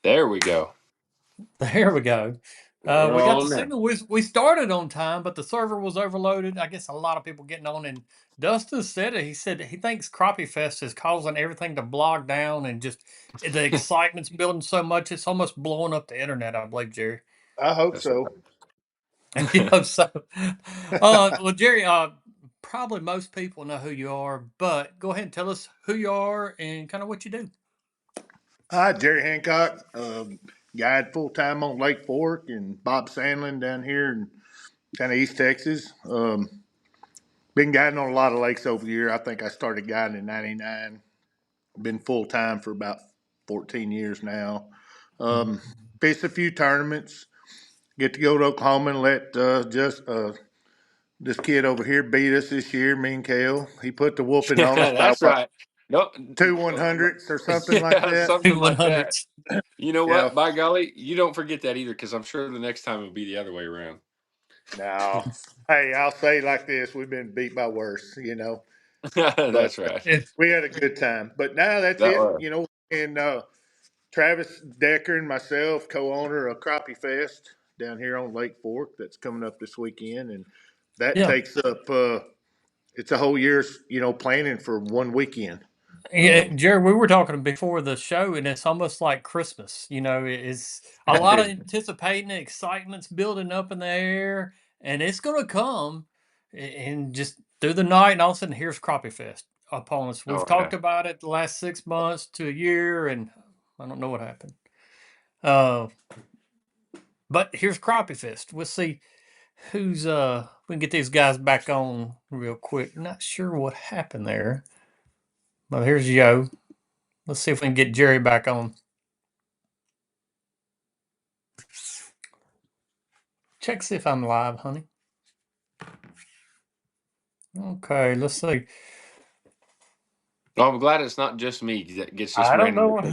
There we go. There we go. We're We got the on there. signal. We started on time, but the server was overloaded. I guess a lot of people getting on. And Dustin said it. He said he thinks Crappie Fest is causing everything to bog down and just the excitement's building so much it's almost blowing up the internet. I believe Jerry. I hope That's so. Yeah. So, well, Jerry, probably most people know who you are, but go ahead and tell us who you are and kind of what you do. Hi, Jerry Hancock, guide full time on Lake Fork, and Bob Sandlin down here in kind of East Texas. Been guiding on a lot of lakes over the year. I think I started guiding in '99. Been full time for about 14 years now. Fished a few tournaments. Get to go to Oklahoma and let just this kid over here beat us this year. Me and Kale. He put the whooping on us by That's what, right. No, two 100s or something like yeah, that. something Two like that. 100s. You know Yeah. what? By golly, you don't forget that either, because I'm sure the next time it'll be the other way around. No. Hey, I'll say it like this: we've been beat by worse. But That's right. we had a good time. But now that's That it. was. And Travis Decker and myself, co-owner of Crappie Fest down here on Lake Fork, that's coming up this weekend, and that Yeah. takes up it's a whole year's planning for one weekend. Yeah, Um, Jerry, we were talking before the show, and it's almost like Christmas. It's a lot of anticipating, excitement's building up in the air, and it's going to come. And just through the night, and all of a sudden, here's Crappie Fest upon us. We've Oh talked yeah. about it the last 6 months to a year, and I don't know what happened. Uh, but here's Crappie Fest. We'll see who's we can get these guys back on real quick. Not sure what happened there, but here's Joe. Let's see if we can get Jerry back on. Check see if I'm live, honey. Okay, let's see. Well, I'm glad it's not just me that gets just I don't know what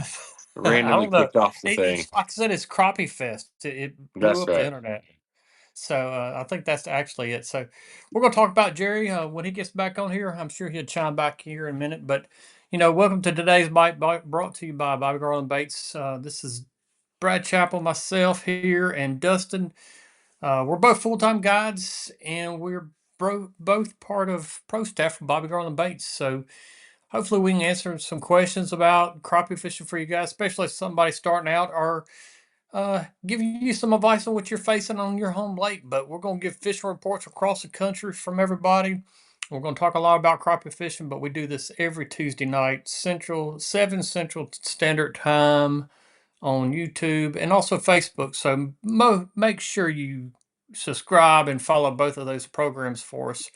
I randomly don't know. kicked off the thing. It's like I said, it's Crappie Fest. It blew That's up the right. internet. So I think that's actually it. So we're going to talk about Jerry when he gets back on here. I'm sure he'll chime back here in a minute. But welcome to today's bite brought to you by Bobby Garland Baits. This is Brad Chappell, myself here, and Dustin. We're both full time guides, and we're both part of pro staff for Bobby Garland Baits. So hopefully we can answer some questions about crappie fishing for you guys, especially if somebody starting out, or give you some advice on what you're facing on your home lake. But we're going to give fishing reports across the country from everybody. We're going to talk a lot about crappie fishing, but we do this every Tuesday night, 7 Central Standard Time on YouTube and also Facebook. So make sure you subscribe and follow both of those programs for us.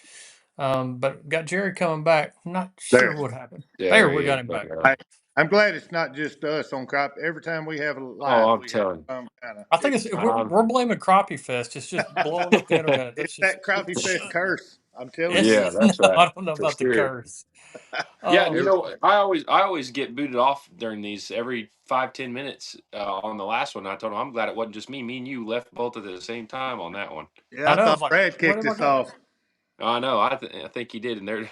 But got Jerry coming back. Not sure there. what happened. Yeah, There, there we he got is. him Back back. on. I, I'm glad it's not just us on crop. Every time we have a Oh, live, I'm we have telling. some kind of I think it's it's we're blaming Crappie Fest. It's just blowing up the internet. it's That's just that crappie fest curse. I'm telling it's you. Yeah, that's no, right I don't know for about the sure. curse. Yeah, Um, I always get booted off during these every 5-10 minutes. On the last one, I told him I'm glad it wasn't just me. Me and you left both at the same time on that one. Yeah, I I know. I thought was like, Brad where kicked did I us go? off. I know. I think he did, and there.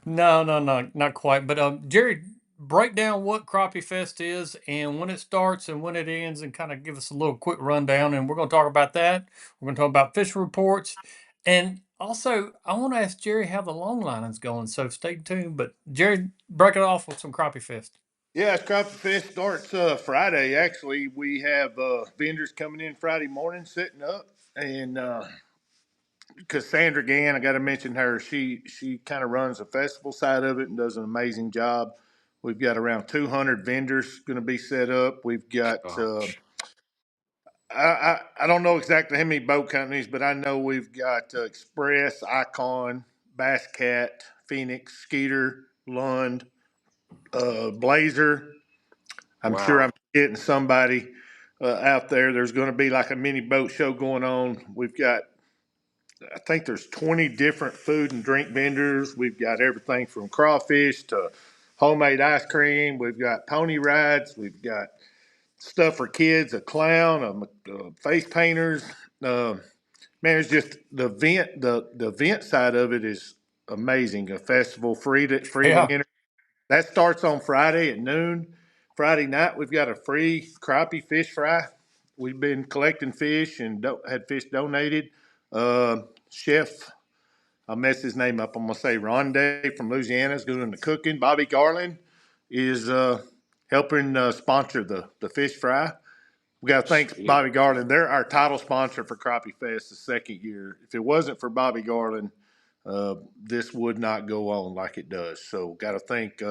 No, no, no, not quite. But Jerry, break down what Crappie Fest is and when it starts and when it ends, and kind of give us a little quick rundown. And we're going to talk about that. We're going to talk about fish reports, and also I want to ask Jerry how the long line is going. So stay tuned. But Jerry, break it off with some Crappie Fest. Yeah, Crappie Fest starts Friday. Actually, we have vendors coming in Friday morning, setting up, and Cassandra Gann, I got to mention her. She kind of runs the festival side of it and does an amazing job. We've got around 200 vendors going to be set up. We've got Gosh. I don't know exactly how many boat companies, but I know we've got Express, Icon, Bass Cat, Phoenix, Skeeter, Lund, Blazer. I'm sure I'm Wow. getting somebody out there. There's going to be like a mini boat show going on. We've got, I think there's 20 different food and drink vendors. We've got everything from crawfish to homemade ice cream. We've got pony rides. We've got stuff for kids, a clown, face painters. Uh, Man, it's just the vent side of it is amazing. A festival free to Yeah. enter. That starts on Friday at noon. Friday night, we've got a free crappie fish fry. We've been collecting fish and had fish donated. Chef, I'll mess his name up. I'm going to say Rondé from Louisiana is doing the cooking. Bobby Garland is helping sponsor the fish fry. We got to thank Sweet. Bobby Garland. They're our title sponsor for Crappie Fest the second year. If it wasn't for Bobby Garland, this would not go on like it does. So, got to thank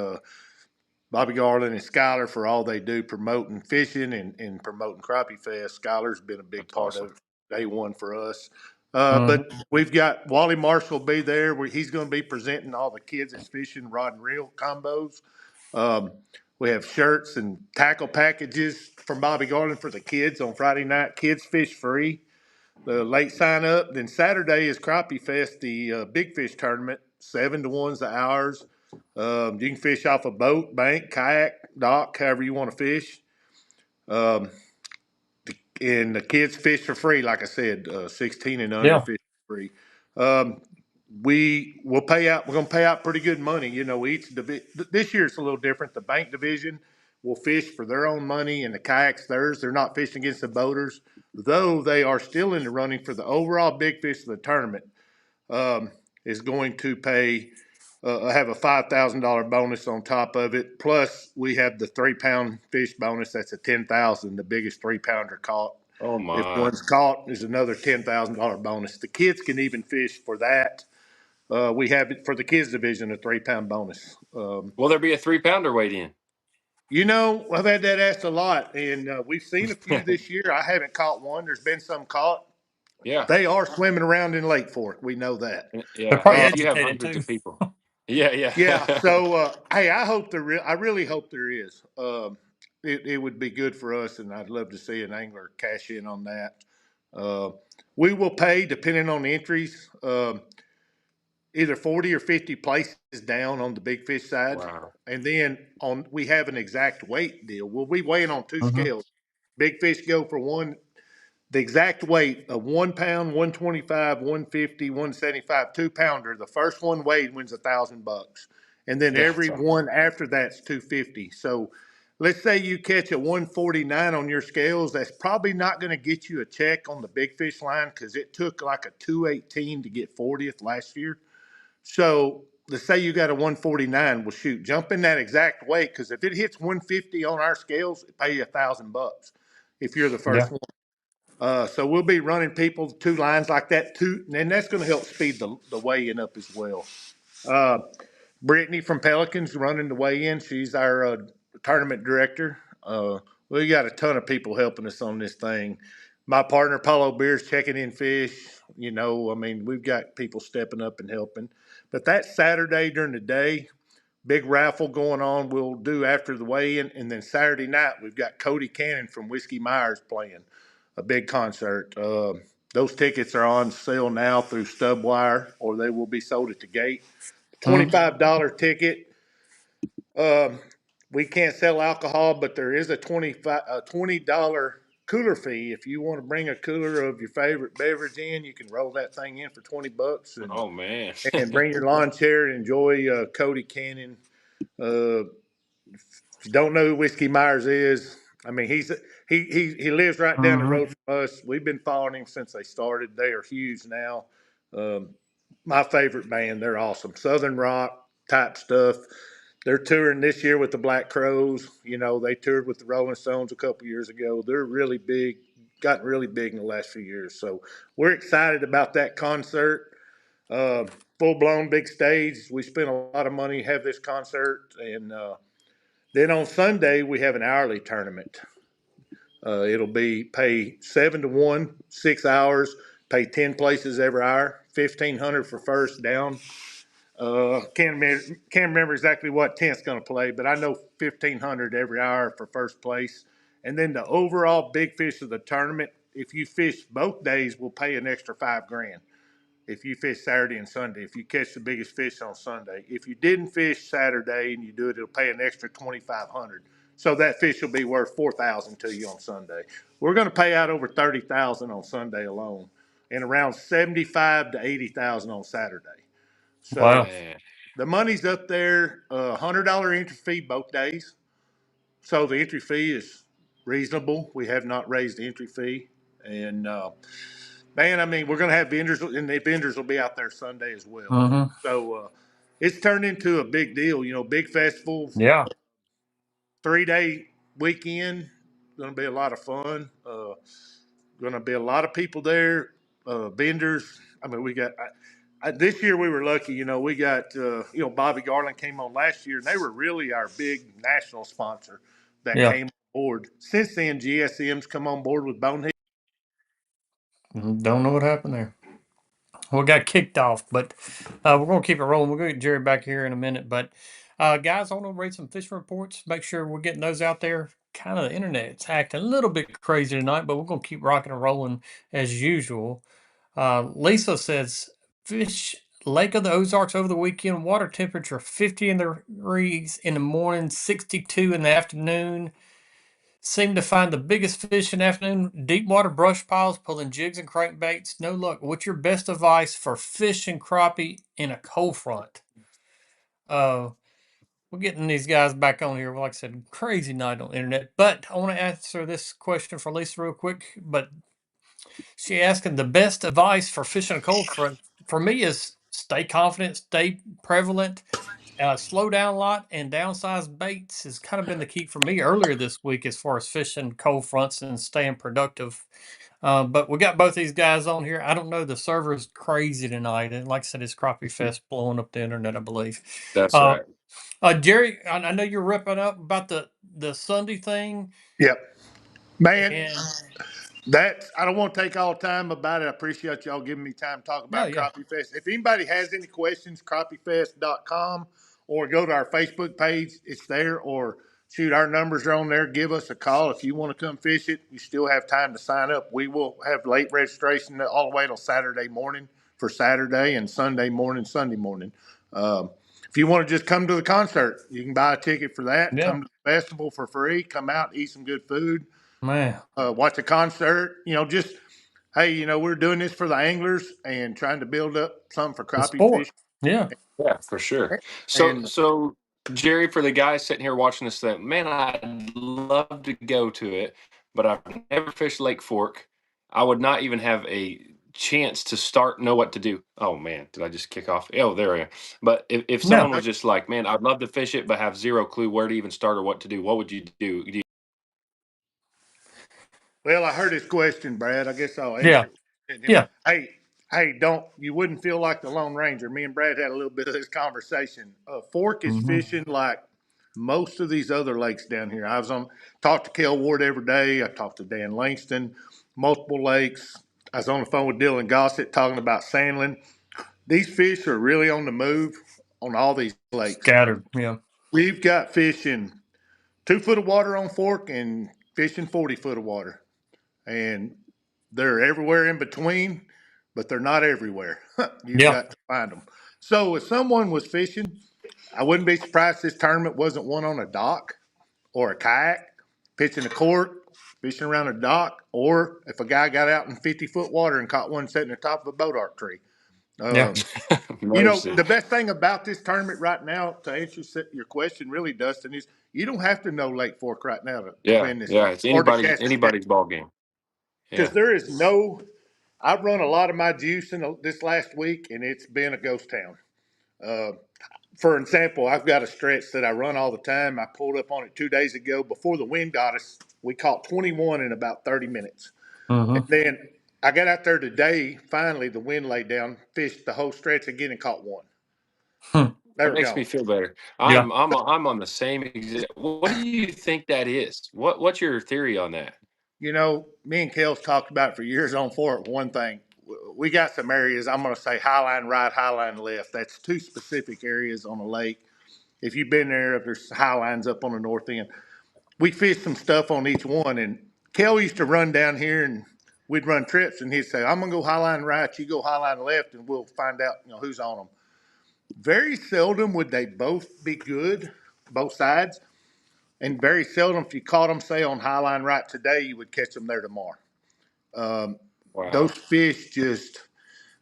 Bobby Garland and Skylar for all they do promoting fishing and promoting Crappie Fest. Skylar's been a big That's part of awesome. day one for us. Mhm. But we've got Wally Marshall be there where he's going to be presenting all the kids that's fishing rod and reel combos. Um, we have shirts and tackle packages from Bobby Garland for the kids on Friday night. Kids fish free. The late sign up. Then Saturday is Crappie Fest, the big fish tournament. 7-to-1's the hours. You can fish off a boat, bank, kayak, dock, however you want to fish. Um, and the kids fish for free, like I said, 16 and under Yeah. fish for free. Um, we will pay out. We're going to pay out pretty good money. You know, this year it's a little different. The bank division will fish for their own money, and the kayaks theirs. They're not fishing against the boaters, though they are still in the running for the overall big fish of the tournament. Is going to pay. Have a $5,000 bonus on top of it. Plus, we have the 3-pound fish bonus. That's a 10,000. The biggest 3-pounder caught. Oh If my. one's caught, there's another $10,000 bonus. The kids can even fish for that. We have it for the kids division, a 3-pound bonus. Will there be a 3-pounder weighed in? You know, I've had that asked a lot, and we've seen a few this year. I haven't caught one. There's been some caught. Yeah. They are swimming around in Lake Fork. We know that. They're Yeah. probably And if you have educated hundreds too. of people. Yeah, Yeah. yeah. So, hey, I really hope there is. It would be good for us, and I'd love to see an angler cash in on that. Uh, we will pay, depending on the entries, either 40 or 50 places down on the big fish side. Wow. And then we have an exact weight deal. We'll be weighing on two Mhm. scales. Big fish go for the exact weight of 1 pound, 125, 150, 175, 2-pounder. The first one weighed wins $1,000. And then every That's awesome. one after that's 250. So let's say you catch a 149 on your scales. That's probably not going to get you a check on the big fish line because it took like a 218 to get 40th last year. So let's say you got a 149. Well, shoot, jump in that exact weight because if it hits 150 on our scales, it pay you $1,000 if you're the Yeah. first one. So we'll be running people 2 lines like that too, and that's going to help speed the weigh-in up as well. Uh, Brittany from Pelicans running the weigh-in. She's our tournament director. We got a ton of people helping us on this thing. My partner Paulo Beer's checking in fish. You know, I mean, we've got people stepping up and helping. But that Saturday during the day, big raffle going on. We'll do after the weigh-in, and then Saturday night we've got Cody Cannon from Whiskey Myers playing a big concert. Those tickets are on sale now through Stubwire, or they will be sold at the gate. Mhm. $25 ticket. Um, we can't sell alcohol, but there is a $20 cooler fee. If you want to bring a cooler of your favorite beverage in, you can roll that thing in for $20 Oh man. and bring your lawn chair and enjoy Cody Cannon. Uh, if you don't know who Whiskey Myers is, I mean he lives right down the Mhm. road from us. We've been following him since they started. They are huge now. Um, my favorite band. They're awesome. Southern rock type stuff. They're touring this year with the Black Crowes. You know, they toured with the Rolling Stones a couple years ago. They're really big, gotten really big in the last few years. So we're excited about that concert. Uh, Full blown big stage. We spent a lot of money to have this concert, and then on Sunday we have an hourly tournament. It'll be pay 7-to-1, 6 hours. Pay 10 places every hour. 1,500 for first down. Can't remember exactly what tent's going to play, but I know 1,500 every hour for first place. And then the overall big fish of the tournament, if you fish both days, will pay an extra 5 grand. If you fish Saturday and Sunday, if you catch the biggest fish on Sunday, if you didn't fish Saturday and you do it, it'll pay an extra 2,500. So that fish will be worth 4,000 to you on Sunday. We're going to pay out over 30,000 on Sunday alone, and around 75 to 80,000 on Saturday. So Wow. Man. the money's up there. $100 entry fee both days. So the entry fee is reasonable. We have not raised the entry fee. And, man, I mean, we're going to have vendors, and the vendors will be out there Sunday as well. Mm-hmm. So it's turned into a big deal, big festival, Yeah. 3-day weekend. Going to be a lot of fun. Going to be a lot of people there, vendors. I mean, we got this year we were lucky. We got Bobby Garland came on last year, and they were really our big national sponsor that Yeah. came on board. Since then, GSM's come on board with Bonehead. Don't know what happened there. We got kicked off, but we're going to keep it rolling. We're going to get Jerry back here in a minute. But guys, I want to read some fishing reports. Make sure we're getting those out there. Kind of the internet's acting a little bit crazy tonight, but we're going to keep rocking and rolling as usual. Lisa says, fish Lake of the Ozarks over the weekend. Water temperature 50 in the degrees in the morning, 62 in the afternoon. Seemed to find the biggest fish in the afternoon. Deep water brush piles, pulling jigs and crankbaits. No luck. What's your best advice for fishing crappie in a cold front? Uh, we're getting these guys back on here. Like I said, crazy night on the internet. But I want to answer this question for Lisa real quick. But she asking the best advice for fishing a cold front for me is stay confident, stay prevalent, slow down a lot, and downsize baits has kind of been the key for me earlier this week as far as fishing cold fronts and staying productive. But we got both these guys on here. I don't know. The server's crazy tonight. And like I said, it's Crappie Fest blowing up the internet, I believe. That's Uh, right. Jerry, I know you're ripping up about the Sunday thing. Yep, man. And I don't want to take all the time about it. I appreciate y'all giving me time to talk yeah, about yeah. Crappie Fest. If anybody has any questions, crappiefest.com, or go to our Facebook page. It's there. Or shoot, our numbers are on there. Give us a call if you want to come fish it. You still have time to sign up. We will have late registration all the way till Saturday morning for Saturday, and Sunday morning, Sunday morning. Um, if you want to just come to the concert, you can buy a ticket for that. Yeah, Come to the festival for free. Come out, eat some good food, man. watch a concert. Just hey, we're doing this for the anglers and trying to build up something for The crappie sport. fish. Yeah. Yeah, for sure. So, And so Jerry, for the guys sitting here watching this thing, man, I'd love to go to it, but I've never fished Lake Fork. I would not even have a chance to know what to do. Oh man, did I just kick off? Oh, there I am. But if No. someone was just like, man, I'd love to fish it, but have zero clue where to even start or what to do, what would you do? well, I heard his question, Brad. I guess I'll Yeah. answer it. Yeah. Hey, don't you wouldn't feel like the Lone Ranger. Me and Brad had a little bit of this conversation. Fork is Mm-hmm. fishing like most of these other lakes down here. Talked to Kel Ward every day. I talked to Dan Langston, multiple lakes. I was on the phone with Dylan Gossett talking about Sandlin. These fish are really on the move on all these lakes. Scattered. Yeah. We've got fish in 2 foot of water on Fork and fish in 40 foot of water. And they're everywhere in between, but they're not everywhere. You've Yeah. got to find them. So if someone was fishing, I wouldn't be surprised this tournament wasn't one on a dock or a kayak, pitching a court, fishing around a dock, or if a guy got out in 50-foot water and caught one sitting on top of a boat arc tree. Yeah. Mercy. The best thing about this tournament right now, to answer your question, really, Dustin, is you don't have to know Lake Fork right now to Yeah, win this yeah. thing, It's or to catch it, anybody's ball game. because Yeah. there is no. I've run a lot of my juice in this last week, and it's been a ghost town. Uh, for example, I've got a stretch that I run all the time. I pulled up on it 2 days ago. Before the wind got us, we caught 21 in about 30 minutes. And Mm-hmm. then I got out there today. Finally, the wind laid down, fished the whole stretch again, and caught one. They That were makes me gone. feel better. Yeah. I'm on the same exact. What do you think that is? What's your theory on that? Me and Kels talked about it for years on for it. One thing, we got some areas, I'm going to say highline right, highline left. That's two specific areas on the lake. If you've been there, there's highlines up on the north end. We fished some stuff on each one, and Kel used to run down here, and we'd run trips, and he'd say, I'm going to go highline right, you go highline left, and we'll find out who's on them. Very seldom would they both be good, both sides. And very seldom, if you caught them, say, on highline right today, you would catch them there tomorrow. Um, those Wow. fish just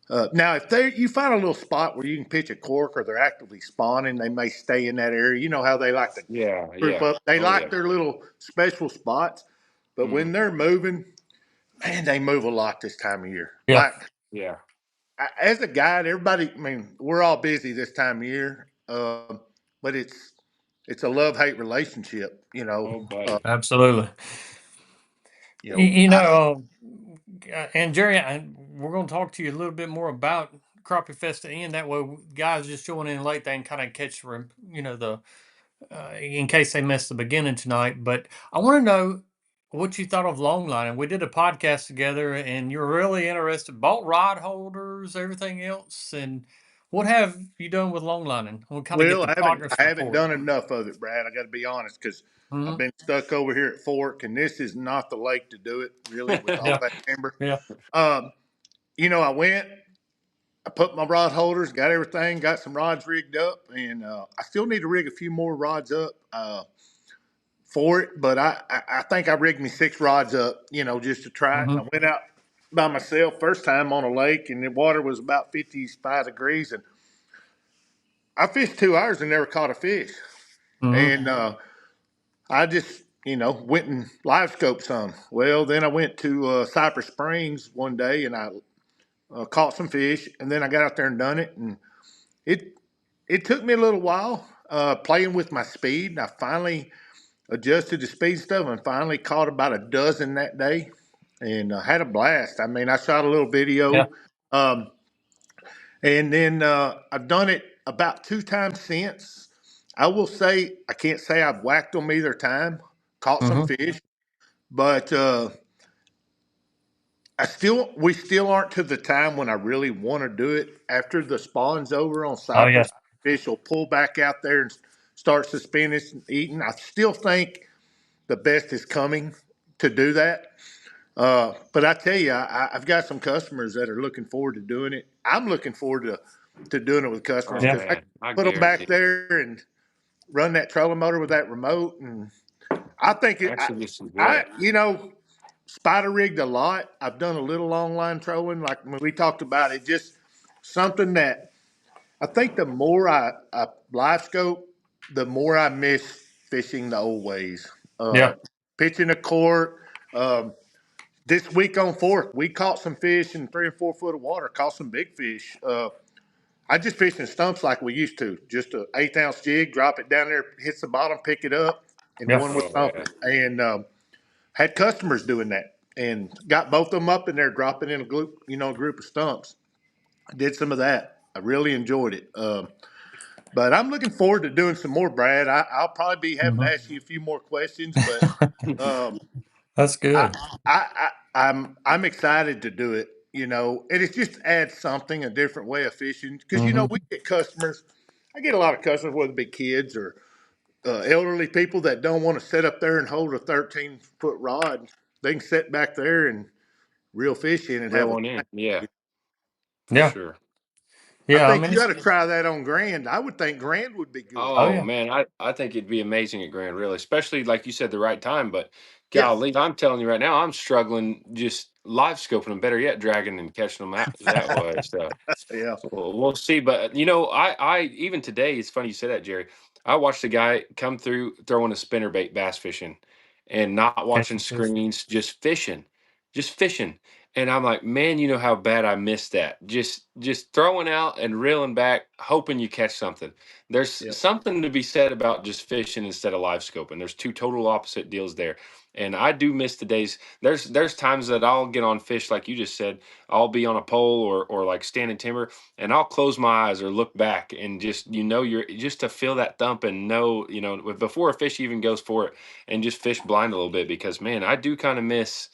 Now, if you find a little spot where you can pitch a cork or they're actively spawning, they may stay in that area. You know how they like to Yeah, group yeah. up. They Oh yeah. like their little special spots. But Mm, when they're moving, man, they move a lot this time of year. Yeah. Like yeah. as a guide, everybody. I mean, we're all busy this time of year, but it's a love hate relationship. Oh buddy. Absolutely. You know, And Jerry, we're going to talk to you a little bit more about Crappie Fest at the end. That way, guys just showing in late, they can kind of catch, the in case they missed the beginning tonight. But I want to know what you thought of long line. And we did a podcast together, and you're really interested. Bought rod holders, everything else, and what have you done with long lining? We'll kind of get well, the I progress haven't report. done enough of it, Brad. I got to be honest because I've Hmm. been stuck over here at Fork, and this is not the lake to do it. Really, with all Yeah, that timber. yeah. Um, I went. I put my rod holders, got everything, got some rods rigged up, and I still need to rig a few more rods up for it. But I think I rigged me 6 rods up, just to try it. And Hmm. I went out by myself first time on a lake, and the water was about 55 degrees, and I fished 2 hours and never caught a fish. Hmm. And I just went and live scoped some. Well, then I went to Cypress Springs one day, and I caught some fish, and then I got out there and done it, and it it took me a little while playing with my speed, and I finally adjusted the speed stuff and finally caught about a dozen that day and had a blast. I mean, I shot a little Yeah. video, um, and then I've done it about 2 times since. I will say I can't say I've whacked them either time. Caught some Hmm. fish, but we still aren't to the time when I really want to do it. After the spawn's over on Oh yeah. Cypress, fish will pull back out there and start suspending and eating. I still think the best is coming to do that. But I tell you, I've got some customers that are looking forward to doing it. I'm looking forward to doing it with customers Oh Yeah. because I man, I put them back guarantee. there and run that trolling motor with that remote, and I think Actually, this is I wet. spider rigged a lot. I've done a little long line trolling, like when we talked about it. Just something that I think the more I live scope, the more I miss fishing the old ways. Yeah. Pitching a court. Um, this week on Fourth, we caught some fish in 3 and 4 foot of water. Caught some big fish. I just fished in stumps like we used to. Just an 1/8 ounce jig, drop it down there, hits the bottom, pick it up, and Yeah. one with Oh something. yeah. And had customers doing that, and got both of them up in there, dropping in a group of stumps. I did some of that. I really enjoyed it. But I'm looking forward to doing some more, Brad. I'll probably be having to Hmm. ask you a few more questions, but um, That's I, good. I'm excited to do it. And it just adds something, a different way of fishing. Because Hmm. we get customers. I get a lot of customers, whether it be kids or elderly people that don't want to sit up there and hold a 13-foot rod. They can sit back there and reel fish in and Real have a. one in. Yeah, for Yeah. sure. I Yeah. I think mean, you ought to try that on Grand. I would think Grand would be good. oh Oh yeah. man, I think it'd be amazing at Grand, really, especially like you said, the right time. But Yeah, golly, I'm telling you right now, I'm struggling just live scoping them. Better yet, dragging and catching them out that way. So yeah, we'll see. But I even today, it's funny you said that, Jerry. I watched a guy come through throwing a spinnerbait bass fishing, and not watching Catching fish. screens, just fishing. And I'm like, man, you know how bad I missed that. Just throwing out and reeling back, hoping you catch something. There's yeah, something to be said about just fishing instead of live scoping. There's two total opposite deals there. And I do miss the days. There's times that I'll get on fish like you just said. I'll be on a pole or like standing timber, and I'll close my eyes or look back and just you're just to feel that thump and know before a fish even goes for it, and just fish blind a little bit, because man, I do kind of miss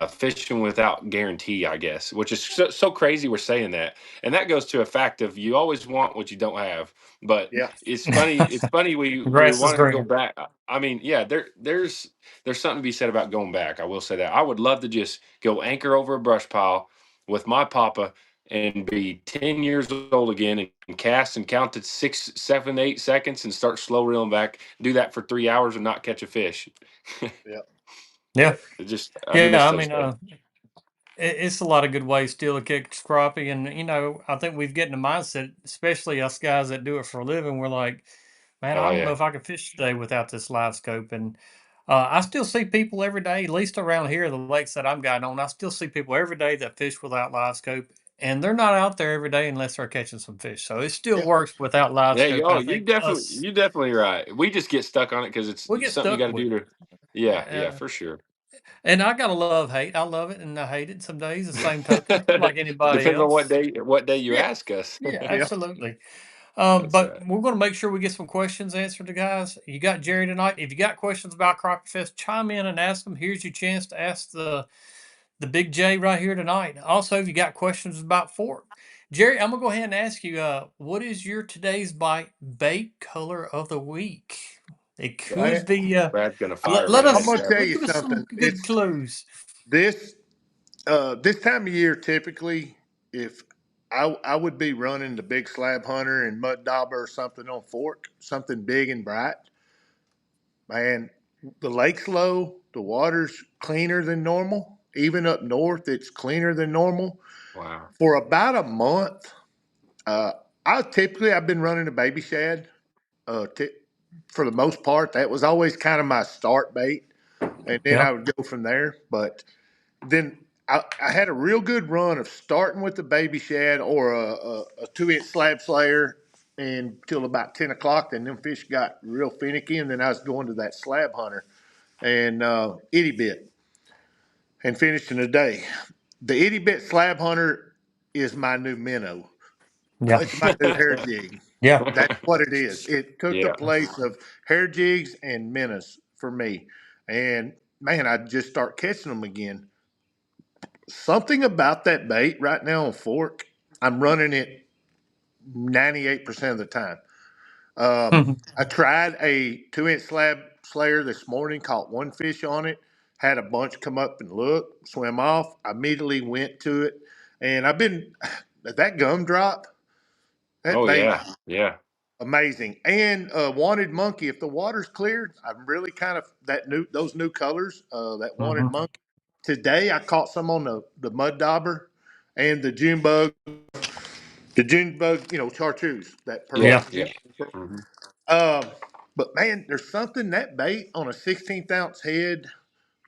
fishing without guarantee, I guess, which is so crazy we're saying that. And that goes to a fact of you always want what you don't have. But yeah. it's funny The we grass is want to go greener. back. I mean, yeah, there's something to be said about going back. I will say that. I would love to just go anchor over a brush pile with my papa and be 10 years old again, and cast and count to 6, 7, 8 seconds and start slow reeling back. Do that for 3 hours and not catch a fish. Yeah. Yeah. I Yeah. miss I those mean, days. It's a lot of good ways still to catch crappie, and I think we've gotten the mindset, especially us guys that do it for a living. We're like, man, Oh I don't know yeah. if I could fish today without this live scope. And I still see people every day, at least around here, the lakes that I'm guiding on. I still see people every day that fish without live scope, and they're not out there every day unless they're catching some fish. So it still Yeah. works without live Yeah, scope. And oh, I you think definitely us, you definitely right. We just get stuck on it because it's we get something you stuck got to with do it. to. Yeah, yeah, Uh, for sure. and I got a love hate. I love it and I hate it some days, the same token, like anybody Depends on else. what day you Yeah, ask us. yeah, Yeah. absolutely. That's But right. we're going to make sure we get some questions answered to guys. You got Jerry tonight. If you got questions about Crappie Fest, chime in and ask them. Here's your chance to ask the big J right here tonight. Also, if you got questions about Fork, Jerry, I'm gonna go ahead and ask you. What is your today's bait color of the week? It could Man, be. Brad's gonna Let, fire let me. I'm us gonna tell you give us some something. good It's clues. this this time of year typically, if I would be running the big slab hunter and mud dauber or something on fork, something big and bright. Man, the lake's low, the water's cleaner than normal. Even up north, it's cleaner than normal. Wow. For about a month, uh, I've been running a baby shad. T- for the most part, that was always kind of my start bait, and then Yeah. I would go from there. But then I had a real good run of starting with the baby shad or a 2 inch slab slayer until about 10 o'clock. Then them fish got real finicky, and then I was going to that slab hunter and itty bit and finishing the day. The itty bit slab hunter is my new minnow. Yeah. It's my new hair jig. Yeah. That's what it is. It took the Yeah. place of hair jigs and minnows for me. And man, I just start catching them again. Something about that bait right now on fork, I'm running it 98% of the time. I tried a 2 inch slab slayer this morning, caught one fish on it, had a bunch come up and look, swim off. I immediately went to it. And I've been, that gumdrop, that Oh bait, yeah. Yeah. amazing. And wanted monkey, if the water's cleared, I'm really kind of, those new colors, that wanted Mhm. monkey. Today I caught some on the mud dauber and the June bug, chartreuse, that pearl. Yeah. Yeah. Yeah. Hmm. Um, but man, there's something that bait on a 16th ounce head,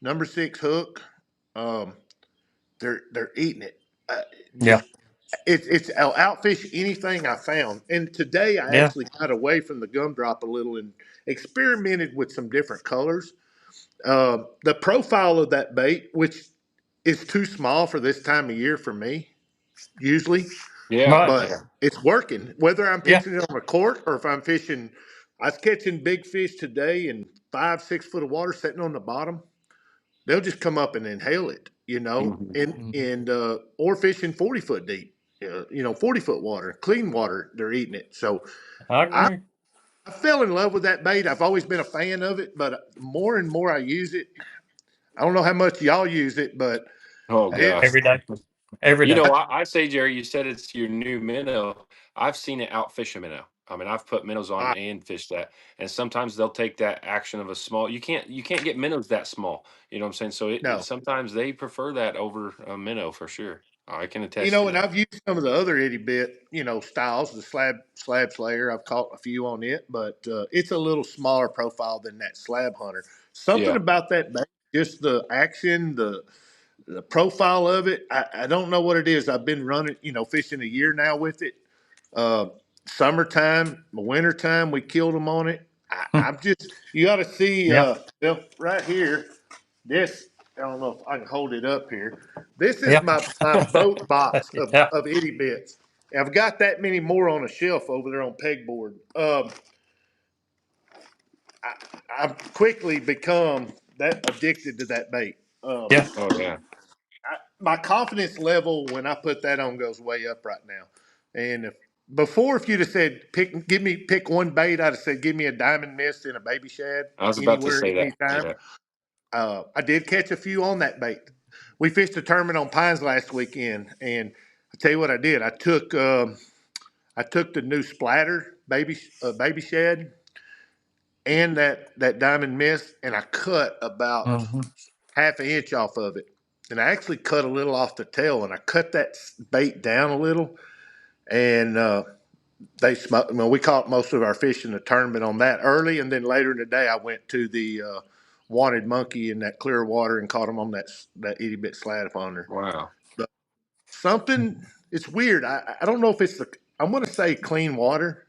number 6 hook. Um, they're eating it. Yeah. Just it's I'll outfish anything I found. And today I Yeah. actually got away from the gumdrop a little and experimented with some different colors. The profile of that bait, which is too small for this time of year for me, usually, Yeah. Right. but Yeah. it's working. Whether I'm Yeah. pitching it on a cork or if I'm fishing, I was catching big fish today in 5, 6 foot of water sitting on the bottom. They'll just come up and inhale it, Hmm. and or fishing 40 foot deep, 40 foot water, clean water. They're eating it. So I I, agree. I fell in love with that bait. I've always been a fan of it, but more and more I use it. I don't know how much y'all use it, but Oh it's gosh. Every day. Every You day. know, I say, Jerry, you said it's your new minnow. I've seen it outfish a minnow. I mean, I've put minnows on I, and fished that, and sometimes they'll take that action of a small. You can't get minnows that small. You know what I'm saying? So no. sometimes they prefer that over a minnow for sure. I can attest to And that. I've used some of the other itty bit, styles, the slab slayer. I've caught a few on it, but it's a little smaller profile than that slab hunter. Something Yeah, about that bait, just the action, the profile of it. I don't know what it is. I've been running, fishing a year now with it. Uh, Summertime, wintertime, we killed them on it. I'm just, you got to see, Yeah. right here. This, I don't know if I can hold it up here. This is Yeah. my boat box Yeah. of itty bits. I've got that many more on a shelf over there on pegboard. I, I've quickly become that addicted to that bait. Yeah. oh yeah, My confidence level when I put that on goes way up right now. And if you'd have said pick one bait, I'd have said give me a diamond mist and a baby shad I was about to anywhere, say that. anytime. Yeah, I did catch a few on that bait. We fished a tournament on Pines last weekend, and I tell you what I did. I took the new splatter baby shad and that diamond mist, and I cut about Hmm. half an inch off of it. and I actually cut a little off the tail, and I cut that bait down a little, and they smoked. Well, we caught most of our fish in the tournament on that early, and then later in the day, I went to the wanted monkey in that clear water and caught them on that itty bit slab hunter. Wow. But something, it's weird. I don't know if it's I'm going to say clean water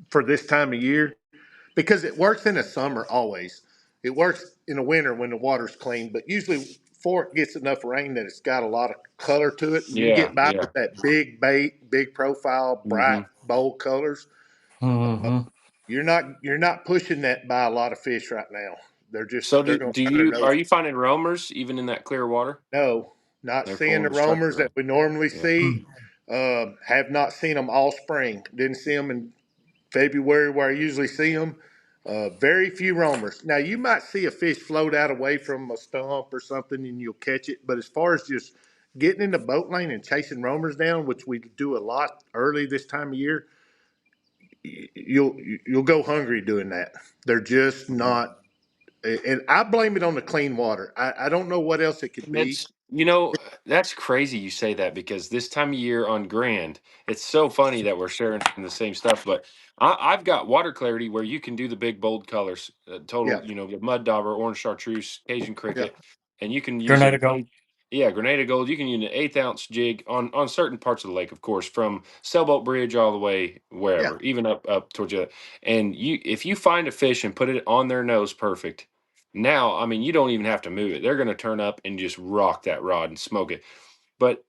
for this time of year because it works in the summer always. It works in the winter when the water's clean, but usually before it gets enough rain that it's got a lot of color to it, and you can Yeah, get by yeah. with that big bait, big profile, bright, Hmm. bold colors. Mm-hmm. You're not pushing that by a lot of fish right now. So They're going to turn their are nose. you finding roamers even in that clear water? No, not They're seeing the pulling the roamers structure that up. we normally Yeah. see. Have not seen them all spring. Didn't see them in February where I usually see them. Very few roamers. Now you might see a fish float out away from a stump or something, and you'll catch it. But as far as just getting in the boat lane and chasing roamers down, which we do a lot early this time of year, you'll go hungry doing that. They're just Mhm. not. And I blame it on the clean water. I don't know what else it could be. That's crazy you say that because this time of year on Grand, it's so funny that we're sharing the same stuff. But I've got water clarity where you can do the big bold colors, Yeah, total, the mud dauber, orange chartreuse, Asian yeah, cricket, and you can use Grenada an Gold. eight, yeah, Grenada Gold. You can use an 1/8 ounce jig on certain parts of the lake, of course, from Sailboat Bridge all the way yeah. wherever, even up towards you. And if you find a fish and put it on their nose, perfect. Now, I mean, you don't even have to move it. They're going to turn up and just rock that rod and smoke it. But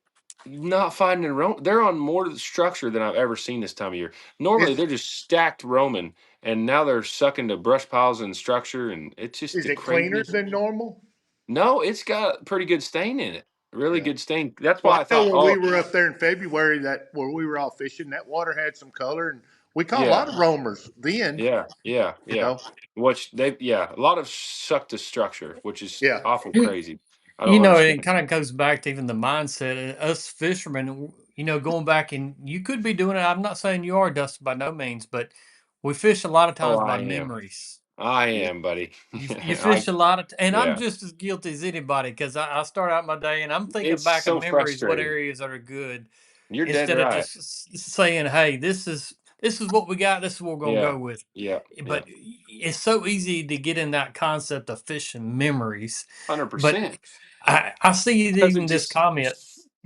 not finding they're on more structure than I've ever seen this time of year. Normally, Is they're just stacked roaming, and now they're sucking to brush piles and structure, and it's just is the it cleaner craziest. than normal? No, it's got pretty good stain in it. Really Yeah. good stain. That's Well, why I I know thought, when we oh, were up there in February, that where we were all fishing, that water had some color, and we caught a yeah, lot of roamers then. yeah, yeah, You yeah. know, Which a lot of suck to structure, which is yeah. awful crazy. I You don't know, it understand. kind of goes back to even the mindset of us fishermen, going back and you could be doing it. I'm not saying you are, Dustin, by no means, but we fish a lot of Oh, times by I am. memories. I Yeah. am, buddy. You I fish a lot of, and I'm yeah. just as guilty as anybody because I start out my day and I'm thinking It's back of so memories, what frustrating. areas are good, You're dead instead of right. just saying, "Hey, this is what we got. This is what we're gonna Yeah. go with." Yeah. Yeah. But it's so easy to get in that concept of fishing memories. But 100%. I see it Because it even this just comment.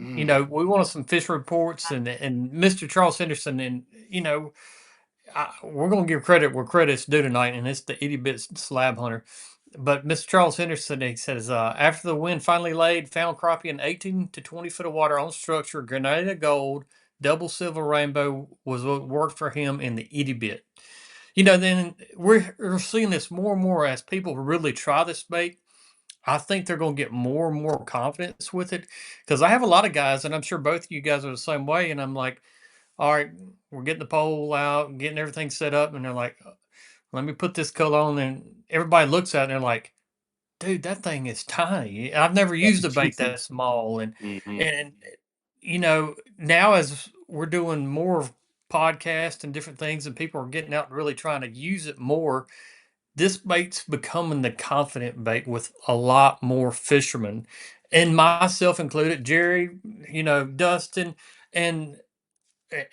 mm, We wanted some fish reports and Mr. Charles Henderson and we're gonna give credit where credit's due tonight, and it's the itty bit slab hunter. But Mr. Charles Henderson, he says, after the wind finally laid, found crappie in 18 to 20 foot of water on structure, Grenada Gold, double silver rainbow was what worked for him in the itty bit. Then we're seeing this more and more as people really try this bait. I think they're going to get more and more confidence with it because I have a lot of guys, and I'm sure both of you guys are the same way. And I'm like, all right, we're getting the pole out, getting everything set up, and they're like, let me put this color on, and everybody looks at it and they're like, dude, that thing is tiny. I've never used a bait that small, and mhm. and now as we're doing more podcasts and different things, and people are getting out and really trying to use it more, this bait's becoming the confident bait with a lot more fishermen, and myself included, Jerry, Dustin,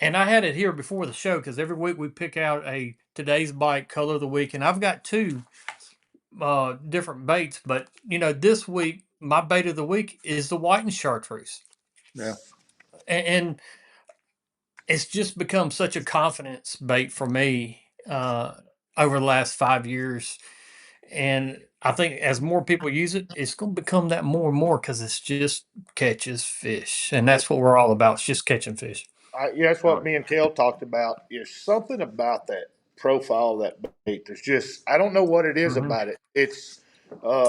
and I had it here before the show because every week we pick out a today's bite color of the week, and I've got two different baits. But this week my bait of the week is the white and chartreuse, Yeah. and it's just become such a confidence bait for me over the last 5 years. And I think as more people use it, it's going to become that more and more because it's just catches fish, and Yeah. that's what we're all about. It's just catching fish. Yeah, that's what Oh, me and Kel talked about. There's something about that profile of that bait. There's just I don't know what it is Hmm. about it. It's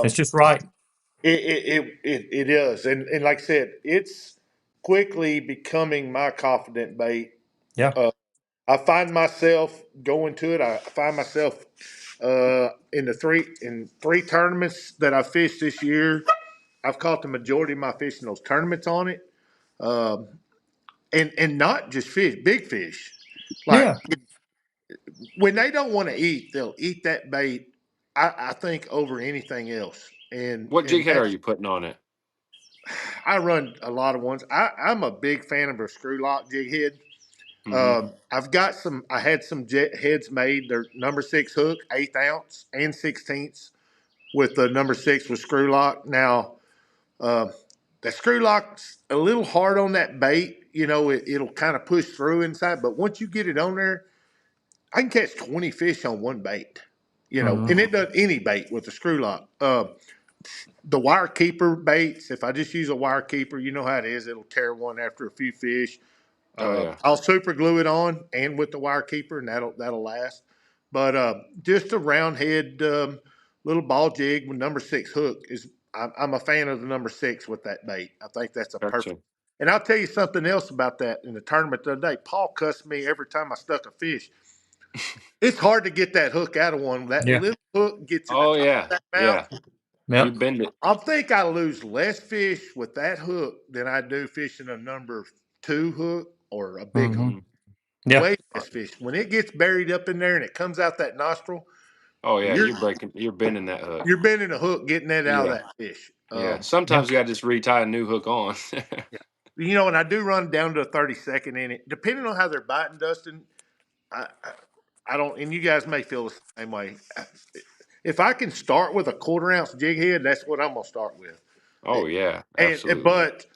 It's um, just right. it is, and like I said, it's quickly becoming my confident bait. Yeah. Uh, I find myself going to it. I find myself in three tournaments that I fished this year. I've caught the majority of my fish in those tournaments on it, um, and not just fish, big fish. Like Yeah. when they don't want to eat, they'll eat that bait. I think over anything else, and what and jig head are that's you putting on it? I run a lot of ones. I'm a big fan of a screw lock jig head. Hmm. I've got some. I had some jet heads made. They're number 6 hook, 1/8 ounce and 16ths with the number 6 with screw lock. Now, uh, the screw lock's a little hard on that bait. You know, it'll kind of push through inside. But once you get it on there, I can catch 20 fish on one bait. You know, Mm-hmm. and it does any bait with the screw lock. The wire keeper baits, if I just use a wire keeper, you know how it is. It'll tear one after a few fish. Oh yeah. I'll super glue it on and with the wire keeper, and that'll last. But just a round head little ball jig with number 6 hook is. I'm a fan of the number 6 with that bait. I think that's a perfect. Gotcha. And I'll tell you something else about that in the tournament the other day. Paul cussed me every time I stuck a fish. It's hard to get that hook out of one. That Yeah. little hook gets in the Oh top of yeah. that Yeah. mouth. You Yep. bend it. I think I lose less fish with that hook than I do fishing a number 2 hook or a big hook. Mm-hmm. Mhm. Yeah. Way less fish. When it gets buried up in there and it comes out that nostril, Oh yeah. you're You're bending that hook. you're bending a hook, getting that out of Yeah. that fish. Yeah. Yeah. Sometimes you got to just retie a new hook on. Yeah. You know, and I do run down to a 30-second in it, depending on how they're biting, Dustin. I don't, and you guys may feel the same way. If I can start with a 1/4 ounce jig head, that's what I'm gonna start with. Oh yeah. And Absolutely. but